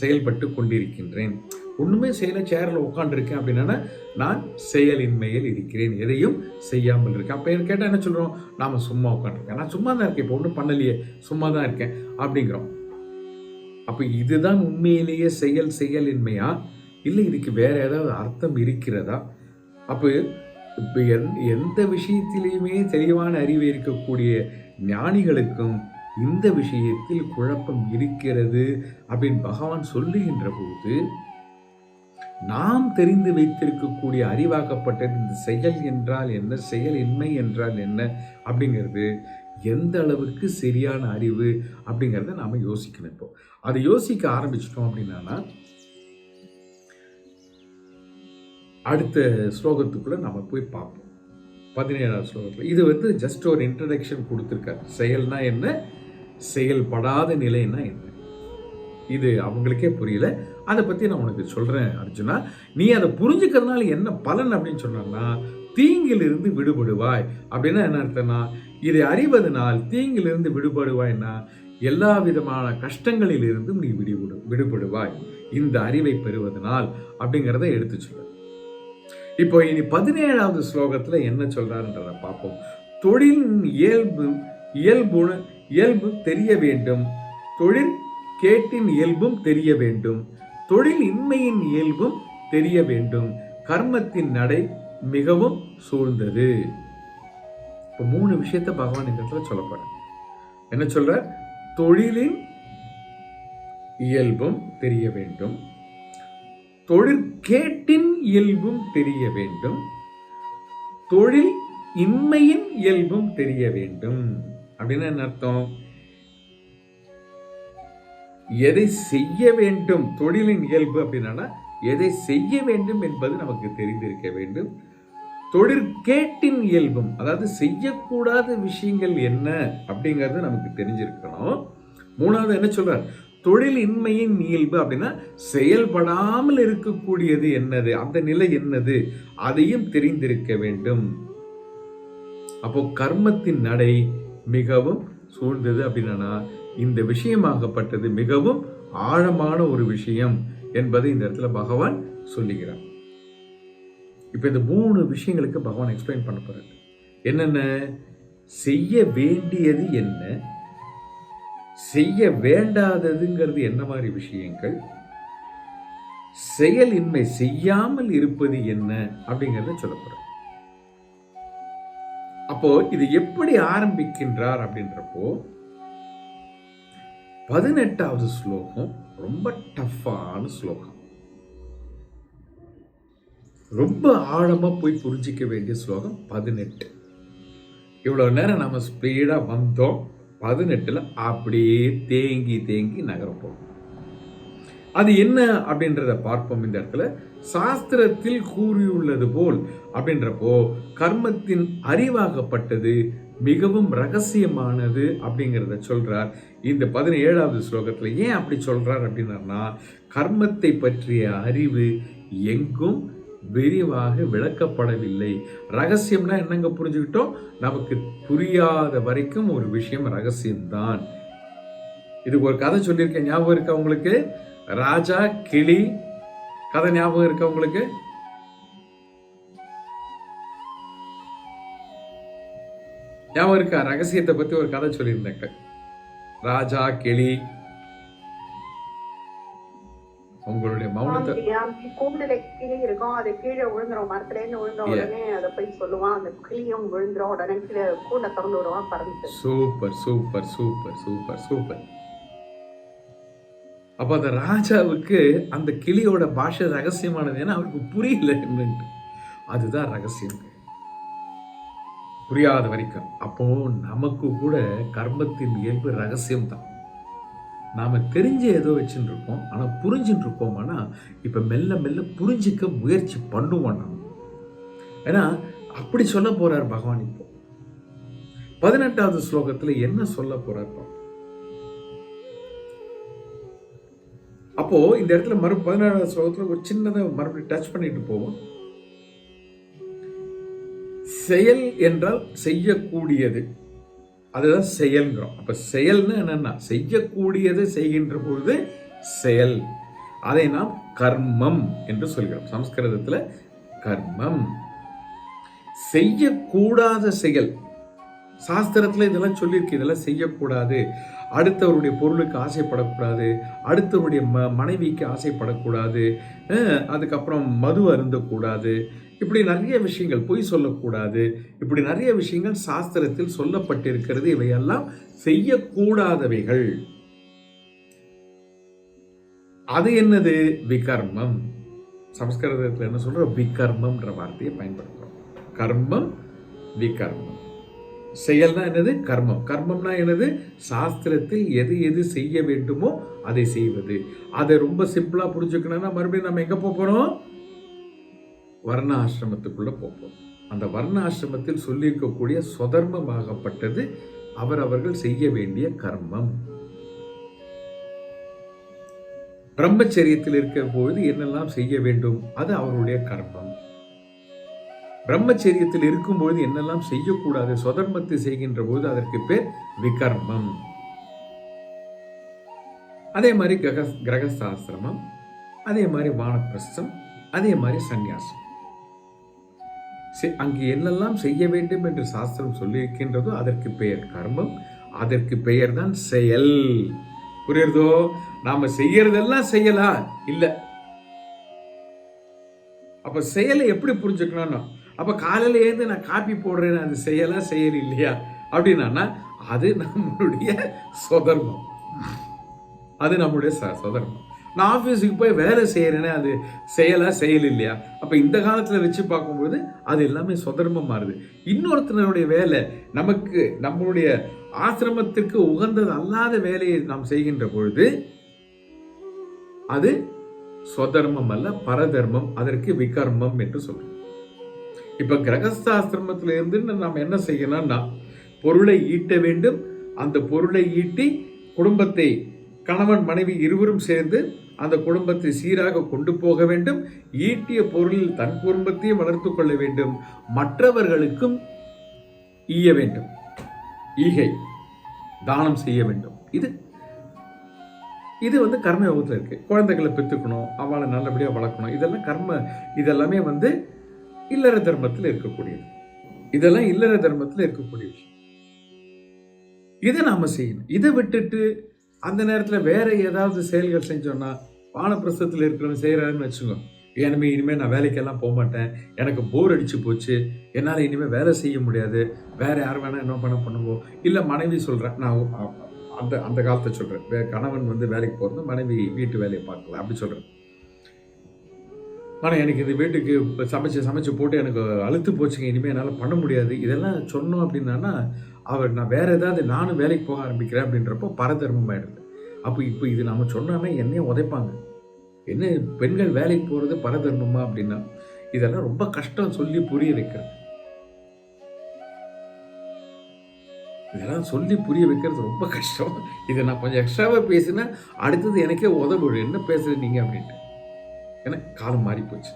செயல்பட்டு கொண்டிருக்கின்றேன். ஒன்றுமே செய்யலை, சேரில் உட்காந்துருக்கேன் அப்படின்னா நான் செயலின்மையில் இருக்கிறேன், எதையும் செய்யாமல் இருக்கேன். அப்போ கேட்டால் என்ன சொல்கிறோம்? நாம் சும்மா உட்காந்துருக்கேன், நான் சும்மா தான் இருக்கேன், இப்போ ஒன்றும் பண்ணலையே, சும்மா தான் இருக்கேன் அப்படிங்கிறோம். அப்போ இதுதான் உண்மையிலேயே செயலின்மையா, இல்லை இதுக்கு வேற ஏதாவது அர்த்தம் இருக்கிறதா? அப்போ இப்போ எந்த விஷயத்திலையுமே தெளிவான அறிவு இருக்கக்கூடிய ஞானிகளுக்கும் இந்த விஷயத்தில் குழப்பம் இருக்கிறது அப்படின்னு பகவான் சொல்லுகின்ற போது, நாம் தெரிந்து வைத்திருக்கக்கூடிய அறிவாக்கப்பட்டது இந்த செயல் என்றால் என்ன, செயலின்மை என்றால் என்ன அப்படிங்கிறது எந்த அளவுக்கு சரியான அறிவு அப்படிங்கிறத நாம் யோசிக்கணும். இப்போ அதை யோசிக்க ஆரம்பிச்சிட்டோம் அப்படின்னா அடுத்த ஸ்லோகத்துக்குள்ள நம்ம போய் பார்ப்போம். 17ஆவது ஸ்லோகத்தில் இது வந்து ஜஸ்ட் ஒரு இன்ட்ரடக்ஷன் கொடுத்துருக்காரு. செயல்னா என்ன, செயல்படாத நிலைன்னா என்ன, இது அவங்களுக்கே புரியல. அதை பற்றி நான் உனக்கு சொல்கிறேன் அர்ஜுனா. நீ அதை புரிஞ்சுக்கிறதுனால என்ன பலன் அப்படின்னு சொன்னா, தீங்கிலிருந்து விடுபடுவாய். அப்படின்னா என்ன அர்த்தம்னா, இதை அறிவதனால் தீங்கிலிருந்து விடுபடுவாய்னா எல்லா விதமான கஷ்டங்களில் இருந்தும் நீ விடுபடுவாய் இந்த அறிவை பெறுவதனால் அப்படிங்கிறத எடுத்து சொல்ற. இப்போ இனி 17ஆவது ஸ்லோகத்துல என்ன சொல்றாருன்றத பார்ப்போம். தொழிலின் இயல்பு தெரிய வேண்டும், தொழில் கேட்டின் இயல்பும் தெரிய வேண்டும், தொழில் இன்மையின் இயல்பும் தெரிய வேண்டும், கர்மத்தின் நடை மிகவும் சூழ்ந்தது. இப்போ 3 விஷயத்தை பகவான் இந்த இடத்துல சொல்லப்படுற. என்ன சொல்ற? தொழிலின் இயல்பும் தெரிய வேண்டும், தொழிற்கேட்டின் இயல்பும் தெரிய வேண்டும், தொழில் இன்மையின் இயல்பும் தெரிய வேண்டும். அப்படின்னா என்ன அர்த்தம்? எதை செய்ய வேண்டும், தொழிலின் இயல்பு அப்படின்னா எதை செய்ய வேண்டும் என்பது நமக்கு தெரிந்திருக்க வேண்டும். தொழிற்கேட்டின் இயல்பும், அதாவது செய்யக்கூடாத விஷயங்கள் என்ன அப்படிங்கிறது நமக்கு தெரிஞ்சிருக்கணும். 3வது என்ன சொல்றார்? தொழில் இன்மையின் இயல்பு அப்படின்னா செயல்படாமல் இருக்கக்கூடியது என்னது, அந்த நிலை என்னது, அதையும் தெரிந்திருக்க வேண்டும். அப்போ கர்மத்தின் நடை மிகவும் சூழ்ந்தது அப்படின்னா இந்த விஷயமாகப்பட்டது மிகவும் ஆழமான ஒரு விஷயம் என்பதை இந்த இடத்துல பகவான் சொல்லுகிறார். இப்ப இந்த 3 விஷயங்களுக்கு பகவான் எக்ஸ்பிளைன் பண்ண போறாரு. என்னென்ன? செய்ய வேண்டியது என்ன, செய்ய வேண்டாததுங்கிறது என்ன மாதிரி விஷயங்கள், செயலின்மை செய்யாமல் இருப்பது என்ன அப்படிங்கறத சொல்ல போறார். அப்போ இது எப்படி ஆரம்பிக்கின்றார் அப்படின்றப்போ 18வது ஸ்லோகம் ரொம்ப டஃப்பான ஸ்லோகம், ரொம்ப ஆழமா போய் புரிஞ்சிக்க வேண்டிய ஸ்லோகம் 18. இவ்வளவு நேரம் நம்ம ஸ்பீடா வந்தோம், 18ல அப்படியே தேங்கி நகரப்போம். அது என்ன அப்படின்றத பார்ப்போம். இந்த இடத்துல சாஸ்திரத்தில் கூறியுள்ளது போல் அப்படின்றப்போ கர்மத்தின் அறிவாகப்பட்டது மிகவும் ரகசியமானது அப்படிங்கிறத சொல்றார் இந்த 17வது ஸ்லோகத்துல. ஏன் அப்படி சொல்றார் அப்படின்னா, கர்மத்தை பற்றிய அறிவு எங்கும் விரிவாக விளக்கப்படவில்லை. ரகசியம்னா என்னங்க புரிஞ்சுக்கிட்டோம்? நமக்கு புரியாத வரைக்கும் ஒரு விஷயம் ரகசியம்தான். இதுக்கு ஒரு கதை சொல்லியிருக்கேன், ஞாபகம் இருக்கா உங்களுக்கு? ராஜா கிளி கதை ஞாபகம் இருக்கா உங்களுக்கு? ஞாபகம் இருக்கா? ரகசியத்தை பத்தி ஒரு கதை சொல்லியிருந்தேன், ராஜா கிளி. உங்களுடைய மௌனத்தை, கூண்டுல கிளி இருக்கும், அது கீழே விழுந்துரும், மரத்துல இருந்து விழுந்த உடனே அதை போய் சொல்லுவான், அந்த கிளியும் விழுந்துரும், உடனே கீழே கூண்டை திறந்து விடுவான், பறந்து. Super super super super super. அப்ப அந்த ராஜாவுக்கு அந்த கிளியோட பாஷை ரகசியமானது, ஏன்னா அவருக்கு புரியல என்னன்ட்டு. அதுதான் ரகசியம், புரியாத வரைக்கும். அப்போ நமக்கு கூட கர்மத்தின் இயல்பு ரகசியம்தான். நாம தெரிஞ்ச ஏதோ வச்சுட்டு இருக்கோம், ஆனா புரிஞ்சுட்டு இருக்கோம்னா இப்ப மெல்ல மெல்ல புரிஞ்சிக்க முயற்சி பண்ணுவோம். ஏன்னா அப்படி சொல்ல போறார் பகவான். இப்போ 18வது ஸ்லோகத்துல என்ன சொல்ல போறார்? அப்போ இந்த இடத்துல 17வது ஸ்லோகத்துல ஒரு சின்னதை மறுபடியும் டச் பண்ணிட்டு போவோம். செயல் என்றால் செய்யக்கூடியது, அதுதான் செயல்ங்கிறோம். அப்ப செயல்னு என்னன்னா செய்யக்கூடியது செய்கின்ற பொழுது செயல், அதை நாம் கர்மம் என்று சொல்கிறோம். சமஸ்கிருதத்துல கர்மம். செய்யக்கூடாத செயல், சாஸ்திரத்துல இதெல்லாம் சொல்லியிருக்கு, இதெல்லாம் செய்யக்கூடாது. அடுத்தவருடைய பொருளுக்கு ஆசைப்படக்கூடாது, அடுத்தவருடைய மனைவிக்கு ஆசைப்படக்கூடாது, அதுக்கப்புறம் மது அருந்தக்கூடாது, இப்படி நிறைய விஷயங்கள், பொய் சொல்லக்கூடாது, இப்படி நிறைய விஷயங்கள் சாஸ்திரத்தில் சொல்லப்பட்டிருக்கிறது. இவையெல்லாம் செய்யக்கூடாதவைகள். அது என்னது? விகர்மம். சமஸ்கிருதத்தில் என்ன சொல்ற? விகர்மம்ன்ற வார்த்தையை பயன்படுத்துறோம். கர்மம், விகர்மம். செயல்னா என்னது? கர்மம். கர்மம்னா என்னது? சாஸ்திரத்தில் எது எது செய்ய வேண்டுமோ அதை செய்வது. அதை ரொம்ப சிம்பிளா புரிஞ்சுக்கணும்னா மறுபடியும் நம்ம எங்க போறோம்? வர்ண ஆசிரமத்துக்குள்ள போப்போம். அந்த வர்ண ஆசிரமத்தில் சொல்லியிருக்கக்கூடிய சொதர்மமாகப்பட்டது அவர்கள் செய்ய வேண்டிய கர்மம். பிரம்மச்சரியத்தில் இருக்கிற பொழுது என்னெல்லாம் செய்ய வேண்டும் அது அவருடைய கர்மம். பிரம்மச்சரியத்தில் இருக்கும்போது என்னெல்லாம் செய்யக்கூடாது, சொதர்மத்தை செய்கின்ற போது அதற்கு பேர் விகர்மம். அதே மாதிரி கிரகஸ்தாசிரமம், அதே மாதிரி வானப்பிரஸ்தம், அதே மாதிரி சந்நியாசம். அங்கு என்னெல்லாம் செய்ய வேண்டும் என்று சாஸ்திரம் சொல்லியிருக்கின்றதோ அதற்கு பெயர் கர்மம், அதற்கு பெயர் தான் செயல். புரியுறதோ? நாம செய்யறதெல்லாம் செய்யலா இல்ல. அப்ப செயலை எப்படி புரிஞ்சுக்கணும்? அப்ப காலையில ஏந்து நான் காப்பி போடுறேன், அது செய்யலா செயல் இல்லையா அப்படின்னா அது நம்மளுடைய சொதர்மம், அது நம்மளுடைய சொதர்மம். நான் ஆஃபீஸுக்கு போய் வேலை செய்யறேன்னு அது செயலா செயல் இல்லையா? அப்ப இந்த காலத்துல வச்சு பார்க்கும்போது அது எல்லாமே சொதர்மம் மாறுது. இன்னொருத்தருடைய வேலை நமக்கு, நம்மளுடைய ஆசிரமத்திற்கு உகந்தது அல்லாத வேலையை நாம் செய்கின்ற பொழுது அது சொதர்மம் அல்ல, பரதர்மம். அதற்கு விகர்மம் என்று சொல்றோம். இப்ப கிரகஸ்தாசிரமத்தில இருந்து நாம் என்ன செய்யணும்னா பொருளை ஈட்ட வேண்டும். அந்த பொருளை ஈட்டி குடும்பத்தை, கணவன் மனைவி இருவரும் சேர்ந்து அந்த குடும்பத்தை சீராக கொண்டு போக வேண்டும். ஈட்டிய பொருளில் தன் குடும்பத்தையும் வளர்த்து கொள்ள வேண்டும், மற்றவர்களுக்கும் ஈய வேண்டும், ஈகை தானம் செய்ய வேண்டும். இது கர்ம யோகத்தில் இருக்கு. குழந்தைகளை பெற்றுக்கணும், அவளை நல்லபடியாக வளர்க்கணும், இதெல்லாம் கர்ம. இதெல்லாமே இல்லற தர்மத்தில் இருக்கக்கூடியது. இதெல்லாம் இல்லற தர்மத்தில் இருக்கக்கூடிய விஷயம். இதை நாம செய்யணும். இதை விட்டுட்டு அந்த நேரத்தில் வேற ஏதாவது செயல்கள் செஞ்சோம்னா, வானப்பிரஸ்தத்தில் இருக்கிறவங்க செய்யறாருன்னு வச்சுக்கோ, இனிமேல் நான் வேலைக்கெல்லாம் போக மாட்டேன், எனக்கு போர் அடிச்சு போச்சு, என்னால் இனிமேல் வேலை செய்ய முடியாது, வேற யார் வேணா என்ன பண்ணுவோம். இல்லை மனைவி சொல்றேன், நான் அந்த காலத்தை சொல்றேன், கணவன் வேலைக்கு போறது, மனைவி வீட்டு வேலையை பார்க்கலாம் அப்படி சொல்றேன். ஆனால் எனக்கு இந்த வீட்டுக்கு சமைச்சு போட்டு எனக்கு அழுத்து போச்சுங்க, இனிமேல் என்னால் பண்ண முடியாது, இதெல்லாம் சொன்னோம் அப்படின்னா அவர் நான் வேற ஏதாவது நானும் வேலைக்கு போக ஆரம்பிக்கிறேன் அப்படின்றப்போ பரதர்மம் ஆயிடுது. அப்போ இப்போ இது நம்ம சொன்னாமே என்னையும் உதைப்பாங்க, என்ன பெண்கள் வேலைக்கு போகிறது பரதர்மமா அப்படின்னா இதெல்லாம் ரொம்ப கஷ்டம் சொல்லி புரிய வைக்கிறது. இதெல்லாம் சொல்லி புரிய வைக்கிறது ரொம்ப கஷ்டம். இதை நான் கொஞ்சம் எக்ஸ்ட்ராவாக பேசினா அடுத்தது எனக்கே உதவிடும், என்ன பேசுறது நீங்கள் அப்படின்ட்டு. ஏன்னா காலம் மாறி போச்சு.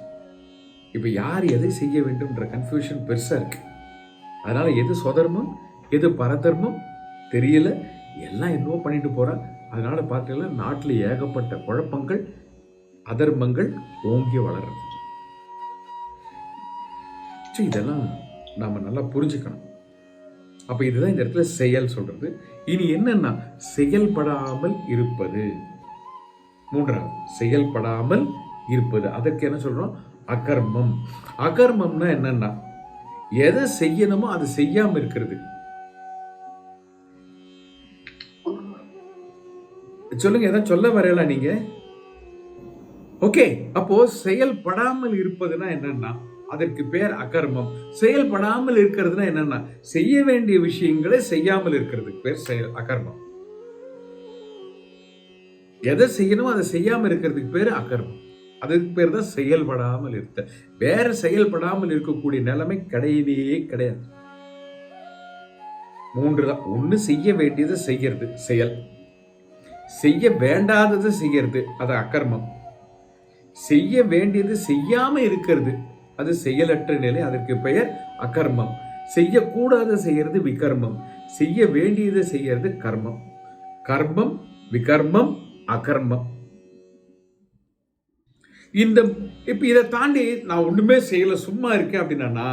இப்போ யார் எதை செய்ய வேண்டும்ன்ற கன்ஃபியூஷன் பெருசாக இருக்கு. அதனால எது சொதர்மம் எது பரதர்மம் தெரியல, எல்லாம் என்னவோ பண்ணிட்டு போறான். அதனால பார்த்தீங்கன்னா நாட்டில் ஏகப்பட்ட குழப்பங்கள், அதர்மங்கள் ஓங்கி வளர்றது. இதெல்லாம் நாம நல்லா புரிஞ்சுக்கணும். அப்ப இதுதான் இந்த இடத்துல செயல் சொல்றது. இனி என்னன்னா செயல்படாமல் இருப்பது. மூன்றாவது செயல்படாமல் இருப்பது. அதற்கு என்ன சொல்றோம்? அகர்மம். அகர்மம்னா என்னன்னா எதை செய்யணுமோ அது செய்யாம இருக்கிறது. சொல்லுங்க, எதாவது சொல்ல வரையல நீங்க? ஓகே, அப்போ செயல்படாமல் இருப்பதுன்னா என்னன்னா அதற்கு பேர் அகர்மம். செயல்படாமல் இருக்கிறதுனா என்னன்னா செய்ய வேண்டிய விஷயங்களை செய்யாமல் இருக்கிறதுக்கு பேர் செயல் அகர்மம். எதை செய்யணுமோ அதை செய்யாம இருக்கிறதுக்கு பேரு அகர்மம். அதுக்கு பேர் தான் செயல்படாமல் இருக்க. வேற செயல்படாமல் இருக்கக்கூடிய நிலைமை கிடையவே கிடையாது. 3 தான். ஒன்று செய்ய வேண்டியது செய்யறது செயல், செய்ய வேண்டாதது செய்யறது அது அகர்மம், செய்ய வேண்டியது செய்யாம இருக்கிறது அது செயலற்ற நிலை, அதற்கு பெயர் அகர்மம். செய்யக்கூடாத செய்யறது விகர்மம், செய்ய வேண்டியது செய்யறது கர்மம். கர்மம், விகர்மம், அகர்மம். இப்ப இதை தாண்டி நான் ஒண்ணுமே செய்யல சும்மா இருக்கேன் அப்படின்னா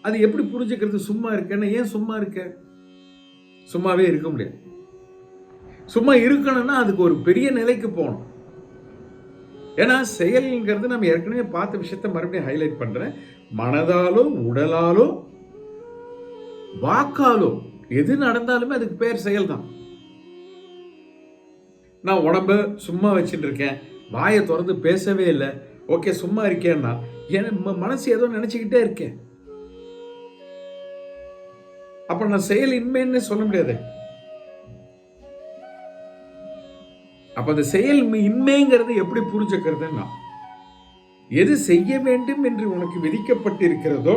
அது எப்படி புரிஞ்சுக்கிறது? சும்மா இருக்கேன்னா ஏன் சும்மா இருக்க? சும்மாவே இருக்க முடியாது. சும்மா இருக்கணும்னா அதுக்கு ஒரு பெரிய நிலைக்கு போகணும். ஏன்னா செயல்ங்கிறது நம்ம ஏற்கனவே பார்த்த விஷயத்த மறுபடியும் ஹைலைட் பண்றேன். மனதாலோ உடலாலோ வாக்காலோ எது நடந்தாலுமே அதுக்கு பேர் செயல் தான். நான் உடம்ப சும்மா வச்சுட்டு இருக்கேன், வாயை திறந்து பேசவே இல்லை, ஓகே சும்மா இருக்கேன்னா என் மனசு ஏதோ நினைச்சுக்கிட்டே இருக்கேன். அப்ப நான் செயல் இன்மைன்னு சொல்ல முடியாது. அப்ப அந்த செயல் இன்மைங்கிறது எப்படி புரிஞ்சுக்கிறதுன்னா, எது செய்ய வேண்டும் என்று உனக்கு விதிக்கப்பட்டிருக்கிறதோ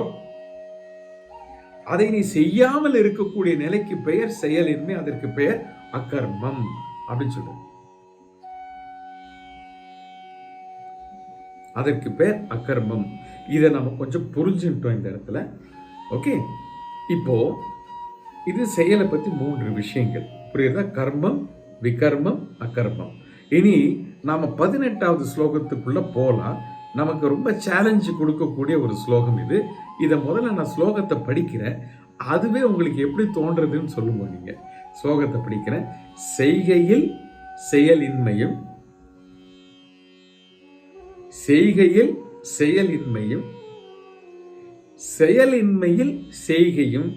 அதை நீ செய்யாமல் இருக்கக்கூடிய நிலைக்கு பெயர் செயலின்மை, அதற்கு பெயர் அகர்மம் அப்படின்னு சொல்ற. அதற்கு பெயர் அகர்மம். இதை நம்ம கொஞ்சம் புரிஞ்சுட்டோம் இந்த இடத்துல. ஓகே, இப்போ இது செயலை பத்தி 3 விஷயங்கள் புரியுதா? கர்மம், விகர்மம், அகர்மம். இனி நாம 18வது ஸ்லோகத்துக்குள்ள போலாம். நமக்கு ரொம்ப சேலஞ்சு கொடுக்கக்கூடிய ஒரு ஸ்லோகம் இது. இதை முதல்ல நான் ஸ்லோகத்தை படிக்கிறேன், அதுவே உங்களுக்கு எப்படி தோன்றதுன்னு சொல்லுங்க. நீங்க ஸ்லோகத்தை படிக்கிறேன். செய்கையில் செயலின்மையும், செய்கையில் செயலின்மையும், செயலின்மையில் செய்கையும்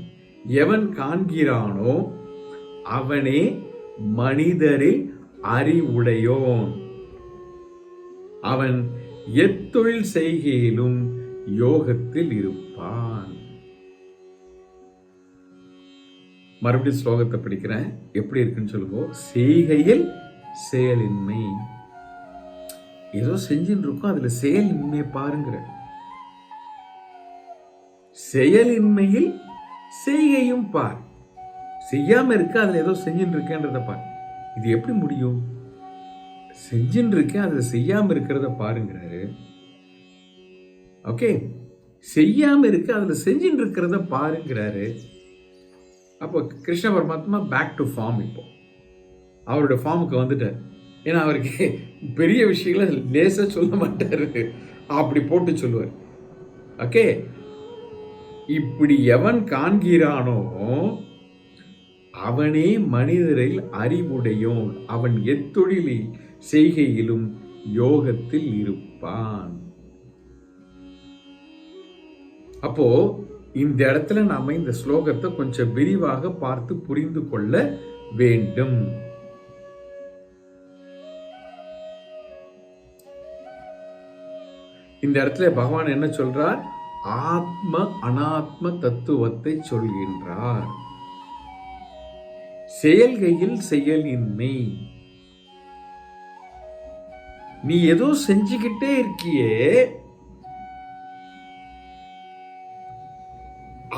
எவன் காண்கிறானோ அவனே மனிதரில் அறிவுடையோன். அவன் எத்தொழில் செய்கையிலும் யோகத்தில் இருப்பான். மறுபடியும் ஸ்லோகத்தை படிக்கிறேன், எப்படி இருக்குன்னு சொல்லுங்க. செய்கையில் செயலின்மை, ஏதோ செஞ்சுட்டு இருக்கோம் அதுல செயலின்மையை பாருங்கிற. செயலின்மையில் செய்கையும் பார். செய்யாம இருக்க அதுல ஏதோ செஞ்சுட்டு இருக்கேன்றத பார். இது எப்படி முடியும்? செஞ்சுட்டு இருக்கேன் அதுல செய்யாம இருக்கிறத பாருங்கிறாரு. ஓகே, செய்யாம இருக்க அதுல செஞ்சுட்டு இருக்கிறத பாருங்கிறாரு. அப்போ கிருஷ்ண பரமாத்மா பேக் டு ஃபார்ம். இப்போ அவரோட ஃபார்முக்கு வந்துட்டார். ஏன்னா அவருக்கு பெரிய விஷயங்களை லேசா சொல்ல மாட்டாரு, அப்படி போட்டு சொல்லுவார். ஓகே, இப்படி எவன் காண்கிறானோ அவனே மனிதரில் அறிவுடையோன். அவன் எத்தொழிலில் செய்கையிலும் யோகத்தில் இருப்பான். அப்போ இந்த இடத்துல நாம இந்த ஸ்லோகத்தை கொஞ்சம் விரிவாக பார்த்து புரிந்து கொள்ள வேண்டும். இந்த இடத்துல பகவான் என்ன சொல்றார்? ஆத்ம அனாத்ம தத்துவத்தை சொல்கின்றார். செயல்கையில் செயலின்மை. நீ ஏதோ செஞ்சுக்கிட்டே இருக்கியே,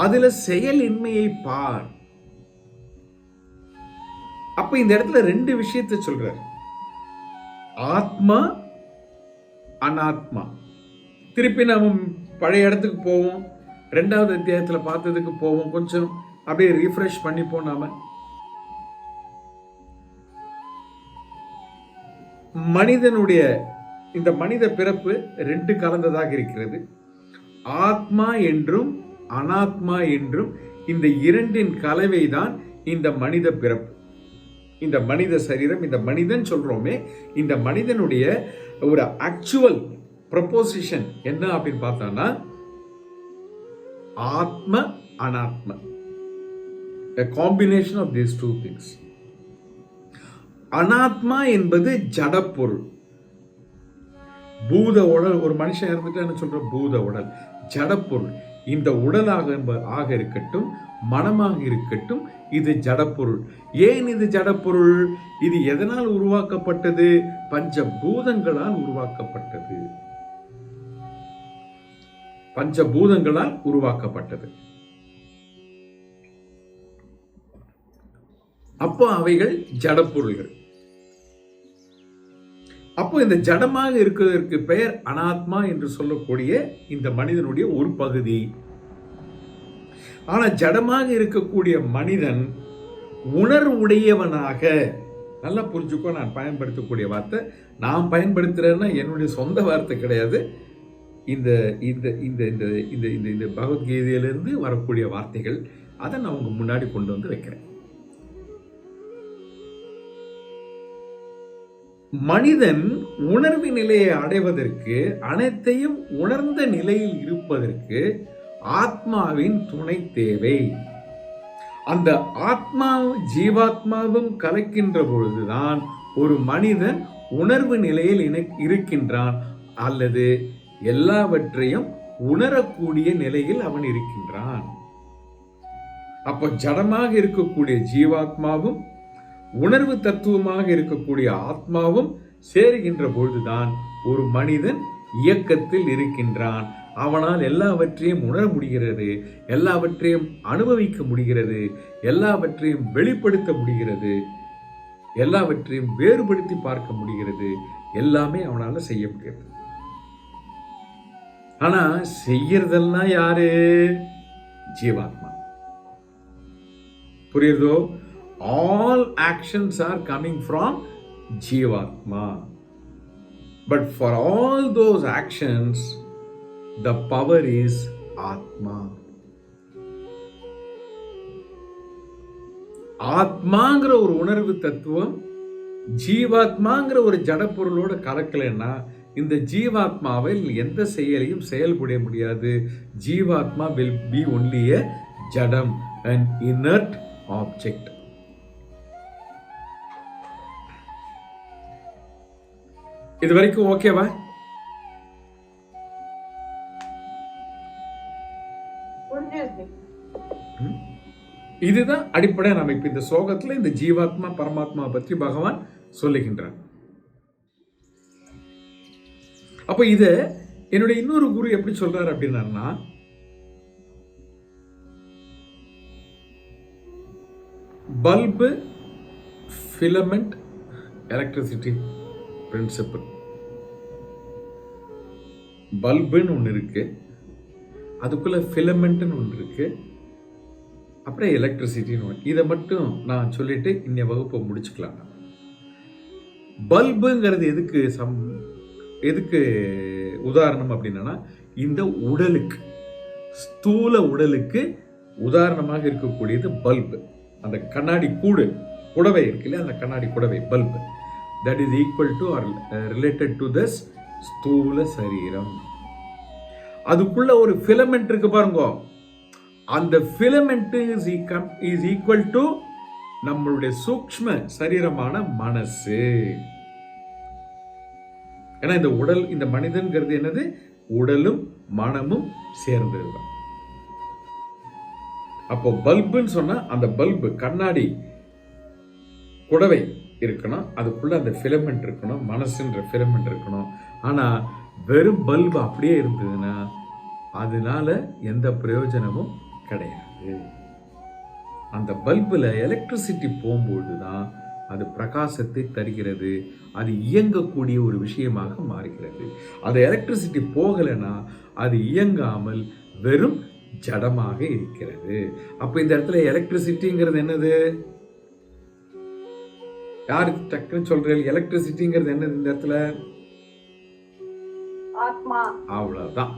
அதுல செயலின்மையை பார். அப்ப இந்த இடத்துல 2 விஷயத்தை சொல்றார். ஆத்மா, அனாத்மா. திருப்பி நம்ம பழைய இடத்துக்கு போவோம், 2வது அத்தியாயத்துல பார்த்ததுக்கு போவோம், கொஞ்சம் அப்படியே ரீஃப்ரெஷ் பண்ணிப்போம். நாம மனிதனுடைய இந்த மனித பிறப்பு 2 கலந்ததாக இருக்கிறது. ஆத்மா என்றும் அனாத்மா என்றும் இந்த 2இன் கலவைதான் இந்த மனித பிறப்பு. இந்த மனித சரீரம், இந்த மனிதன் சொல்றோமே, இந்த மனிதனுடைய ஒரு ஆக்சுவல் ப்ரொபோசிஷன் என்ன அப்படின்னு பார்த்தோம்னா ஆத்ம அனாத்ம, a combination of these 2 things. அனாத்மா என்பது ஜடப்பொருள், பூத உடல். ஒரு மனுஷன் இருந்துட்டு என்ன சொல்ற? பூத உடல், ஜடப்பொருள். இந்த உடலாக இருக்கட்டும், மனமாக இருக்கட்டும், இது ஜடப்பொருள். ஏன் இது ஜடப்பொருள்? இது எதனால் உருவாக்கப்பட்டது? பஞ்சபூதங்களால் உருவாக்கப்பட்டது. பஞ்சபூதங்களால் உருவாக்கப்பட்டது. அப்போ அவைகள் ஜடப்பொருள்கள். அப்போ இந்த ஜடமாக இருக்கிறதற்கு பெயர் அனாத்மா என்று சொல்லக்கூடிய இந்த மனிதனுடைய ஒரு பகுதி. ஆனா ஜடமாக இருக்கக்கூடிய மனிதன் உணர்வுடையவனாக, நல்லா புரிஞ்சுக்கோ, நான் பயன்படுத்தக்கூடிய வார்த்தை, நான் பயன்படுத்துறேன்னா என்னுடைய சொந்த வார்த்தை கிடையாது, இந்த இந்த இந்த இந்த இந்த இந்த இந்த பகவத்கீதையிலிருந்து வரக்கூடிய வார்த்தைகள். அதை நான் உங்க முன்னாடி கொண்டு வந்து வைக்கிறேன். மனிதன் உணர்வு நிலையை அடைவதற்கு, அனைத்தையும் உணர்ந்த நிலையில் இருப்பதற்கு ஆத்மாவின் துணை தேவை. அந்த ஆத்மா ஜீவாத்மாவும் கலக்கின்ற பொழுதுதான் ஒரு மனிதன் உணர்வு நிலையில் இருக்கின்றான், அல்லது எல்லாவற்றையும் உணரக்கூடிய நிலையில் அவன் இருக்கின்றான். அப்போ ஜடமாக இருக்கக்கூடிய ஜீவாத்மாவும் உணர்வு தத்துவமாக இருக்கக்கூடிய ஆத்மாவும் சேருகின்ற பொழுதுதான் ஒரு மனிதன் இயக்கத்தில் இருக்கின்றான். அவனால் எல்லாவற்றையும் உணர முடிகிறது, எல்லாவற்றையும் அனுபவிக்க முடிகிறது, எல்லாவற்றையும் வெளிப்படுத்த முடிகிறது, எல்லாவற்றையும் வேறுபடுத்தி பார்க்க முடிகிறது. எல்லாமே அவனால செய்ய முடியாது. ஆனா செய்யறதெல்லாம் யாரு? ஜீவாத்மா. புரியுதோ? All actions are coming from Jivatma. But for all those actions, the power is Atma. ஆத்மாங்கிற ஒரு உணர்வு தத்துவம் ஜீவாத்மாங்கிற ஒரு ஜடப்பொருளோட கலக்கலைன்னா இந்த ஜீவாத்மாவில் எந்த செயலையும் செயல்பட முடியாது. ஜீவாத்மா will be only a ஜடம், an inert object. இது வரைக்கும் ஓகேவா? இதுதான் அடிப்படை அமைப்பு. இந்த சோகத்துல இந்த ஜீவாத்மா பரமாத்மா பற்றி பகவான் சொல்லுகின்றான். அப்ப இத என்னுடைய இன்னொரு குரு எப்படி சொல்றாரு அப்படின்னா, பல்பு, ஃபிலமெண்ட், எலக்ட்ரிசிட்டி பிரின்சிபிள். பல்புன்னு ஒன்று இருக்கு, அதுக்குள்ள ஃபிலமெண்ட்னு ஒன்று இருக்கு, அப்புறம் எலக்ட்ரிசிட்டின்னு ஒன்று. இதை மட்டும் நான் சொல்லிட்டு இன்னைய வகுப்பை முடிச்சுக்கலாம். பல்புங்கிறது எதுக்கு உதாரணம் அப்படின்னா, இந்த உடலுக்கு, ஸ்தூல உடலுக்கு உதாரணமாக இருக்கக்கூடியது பல்பு. அந்த கண்ணாடி குடவை இருக்குல்ல, அந்த கண்ணாடி குடவை bulb, that is equal to or related to this ஸ்தூல சரீரம். அதுக்குள்ள ஒரு ஃபிலமெண்ட் இருக்கு பாருங்க, அந்த ஃபிலமெண்ட் is equal to நம்மளுடைய சூக்ஷ்ம சரீரமான மனசு. ஏன்னா இந்த உடல், இந்த மனிதன்கிறது என்னது? உடலும் மனமும் சேர்ந்ததுதான். அப்போ பல்புன்னு சொன்னா அந்த பல்பு கண்ணாடி குடவை இருக்கணும், அதுக்குள்ள அந்த ஃபிலமெண்ட் இருக்கணும், மனசுன்ற ஃபிலமெண்ட் இருக்கணும். ஆனா வெறும் பல்பு அப்படியே இருந்ததுன்னா அதனால எந்த பிரயோஜனமும் கிடையாது. அந்த பல்புல எலக்ட்ரிசிட்டி போகும்போது தான் அது பிரகாசத்தை தருகிறது, அது இயங்கக்கூடிய ஒரு விஷயமாக மாறுகிறது. அந்த எலக்ட்ரிசிட்டி போகலைன்னா அது இயங்காமல் வெறும் ஜடமாக இருக்கிறது. அப்ப இந்த இடத்துல எலக்ட்ரிசிட்டிங்கிறது என்னது? யாருக்கு டக்குன்னு சொல்றீங்க? எலக்ட்ரிசிட்டிங்கிறது என்னது இந்த இடத்துல? ஆத்மா. அவ்வளவுதான்,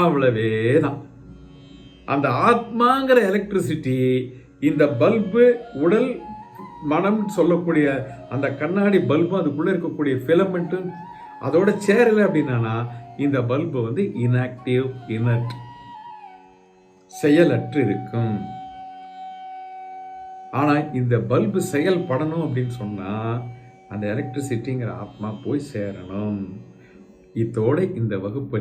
அவ்வளவேதான். அந்த ஆத்மாங்கிற எலக்ட்ரிசிட்டி இந்த பல்பு, உடல், மனம் சொல்லக்கூடிய அந்த கண்ணாடி பல்பு, அதுக்குள்ள இருக்கக்கூடிய ஃபிலமெண்ட் அதோட சேரல அப்படின்னா இந்த பல்பு வந்து இன்ஆக்டிவ், இனர்ட், செயலற்று இருக்கும். ஆனா இந்த பல்பு செயல்படணும் அப்படின்னு சொன்னா அந்த எலக்ட்ரிசிட்டிங்கிற ஆத்மா போய் சேரணும். இதோட இந்த வகுப்பை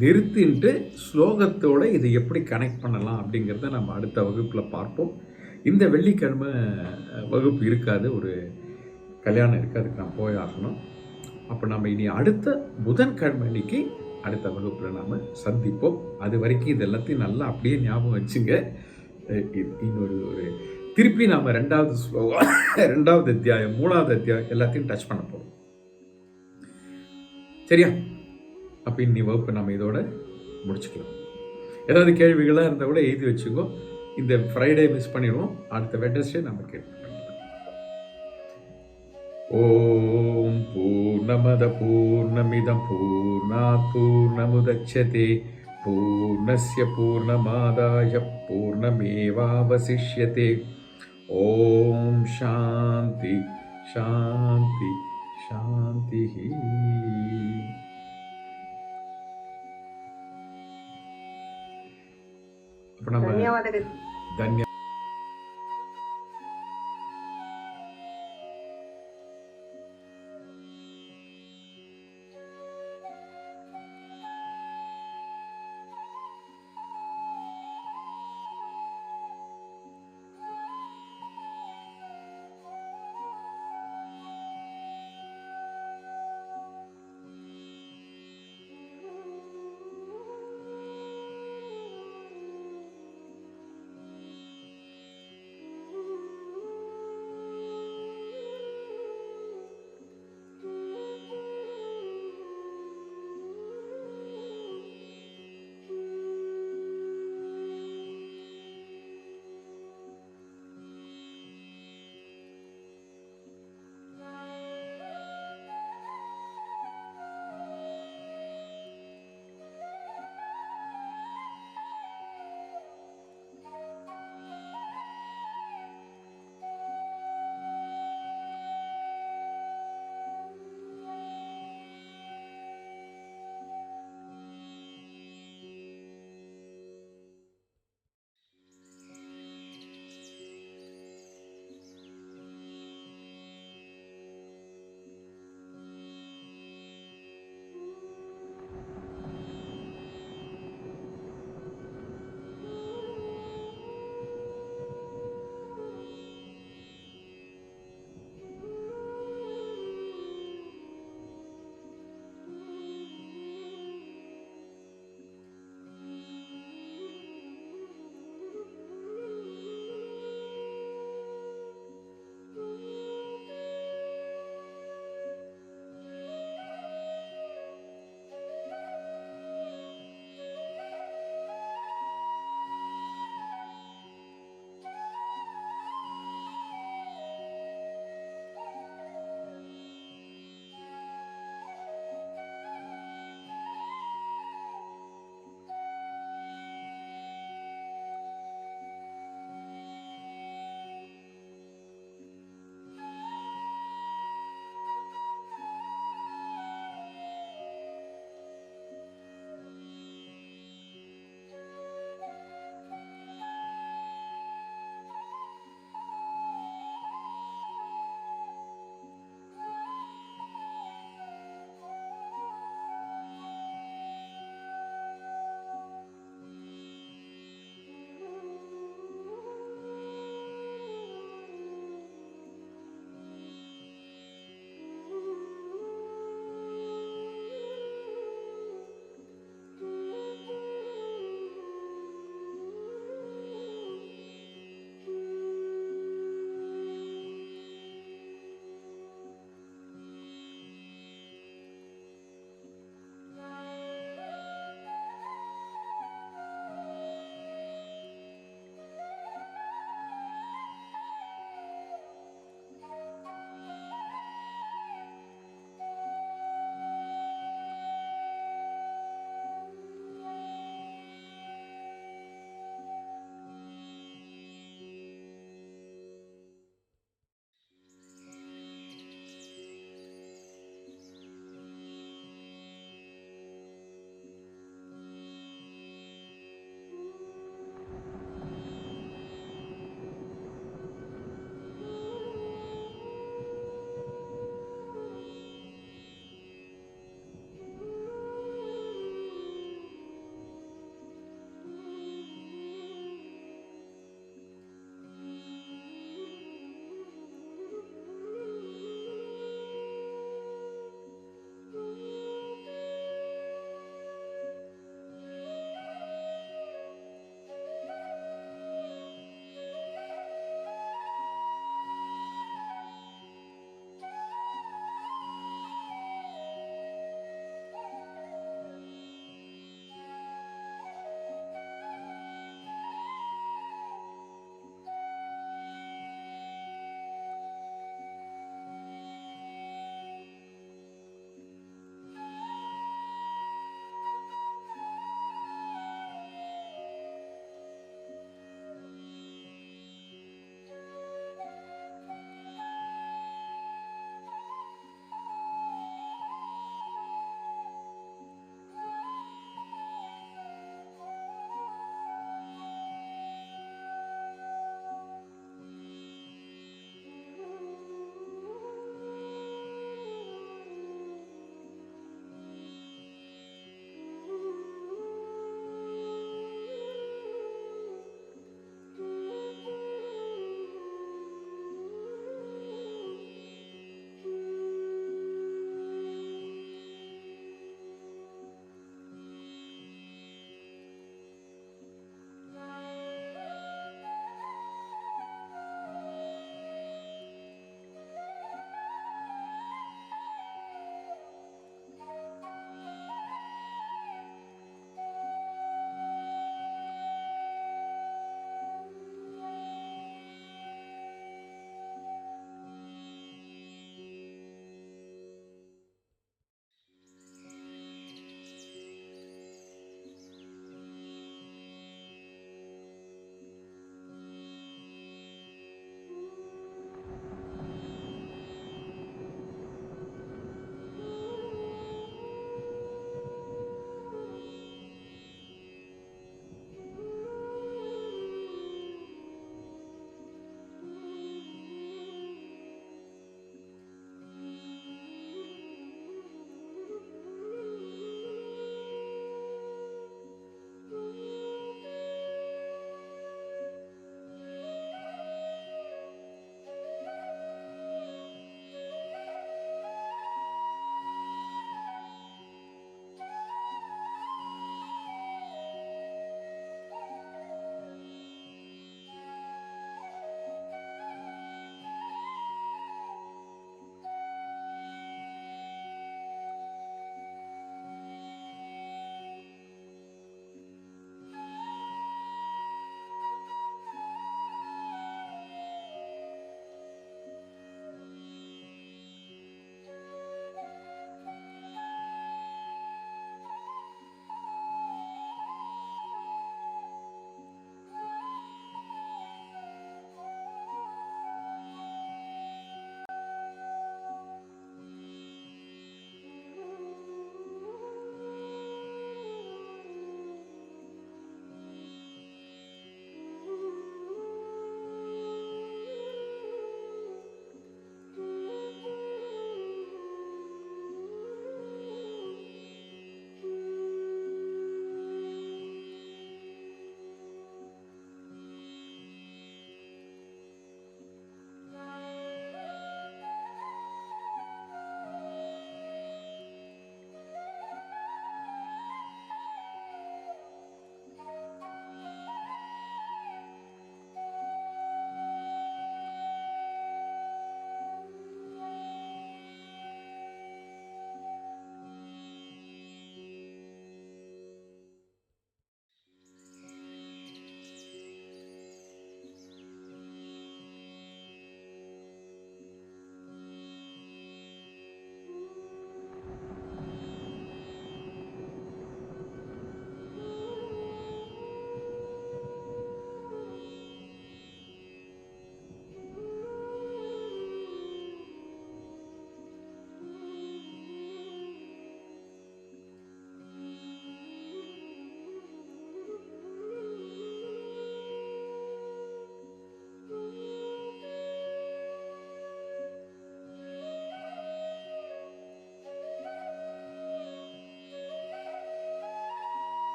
நிறுத்திட்டு ஸ்லோகத்தோட இதை எப்படி கனெக்ட் பண்ணலாம் அப்படிங்கிறத நம்ம அடுத்த வகுப்பில் பார்ப்போம். இந்த வெள்ளிக்கிழமை வகுப்பு இருக்காது, ஒரு கல்யாணம் இருக்குது, அதுக்கு நான் போய் ஆகணும். அப்போ நம்ம இனி அடுத்த புதன்கிழமை அன்னைக்கு அடுத்த வகுப்பில் நாம் சந்திப்போம். அது வரைக்கும் இது எல்லாத்தையும் நல்லா அப்படியே ஞாபகம் வச்சுங்க. இன்னொரு திருப்பி நாம் 2வது ஸ்லோகம் 2வது அத்தியாயம் 3வது அத்தியாயம் எல்லாத்தையும் டச் பண்ண போகிறோம். சரியா? அப்போ இன்னி வகுப்பு நம்ம இதோட முடிச்சுக்கலாம். ஏதாவது கேள்விகளாக இருந்தால் கூட எழுதி வச்சுக்கோ. இந்த ஃப்ரைடே மிஸ் பண்ணிடுவோம். அடுத்த வெட்னஸ்டே நம்ம கேட்போம். ஓம் பூர்ணமத பூர்ணமிதம் பூர்ணாத் பூர்ணமுதச்யதே பூர்ணஸ்ய பூர்ணமாதாய பூர்ணமேவாவசிஷ்யதே. ஓம் சாந்தி சாந்தி சாந்தி. ಧನ್ಯವಾದಗಳು.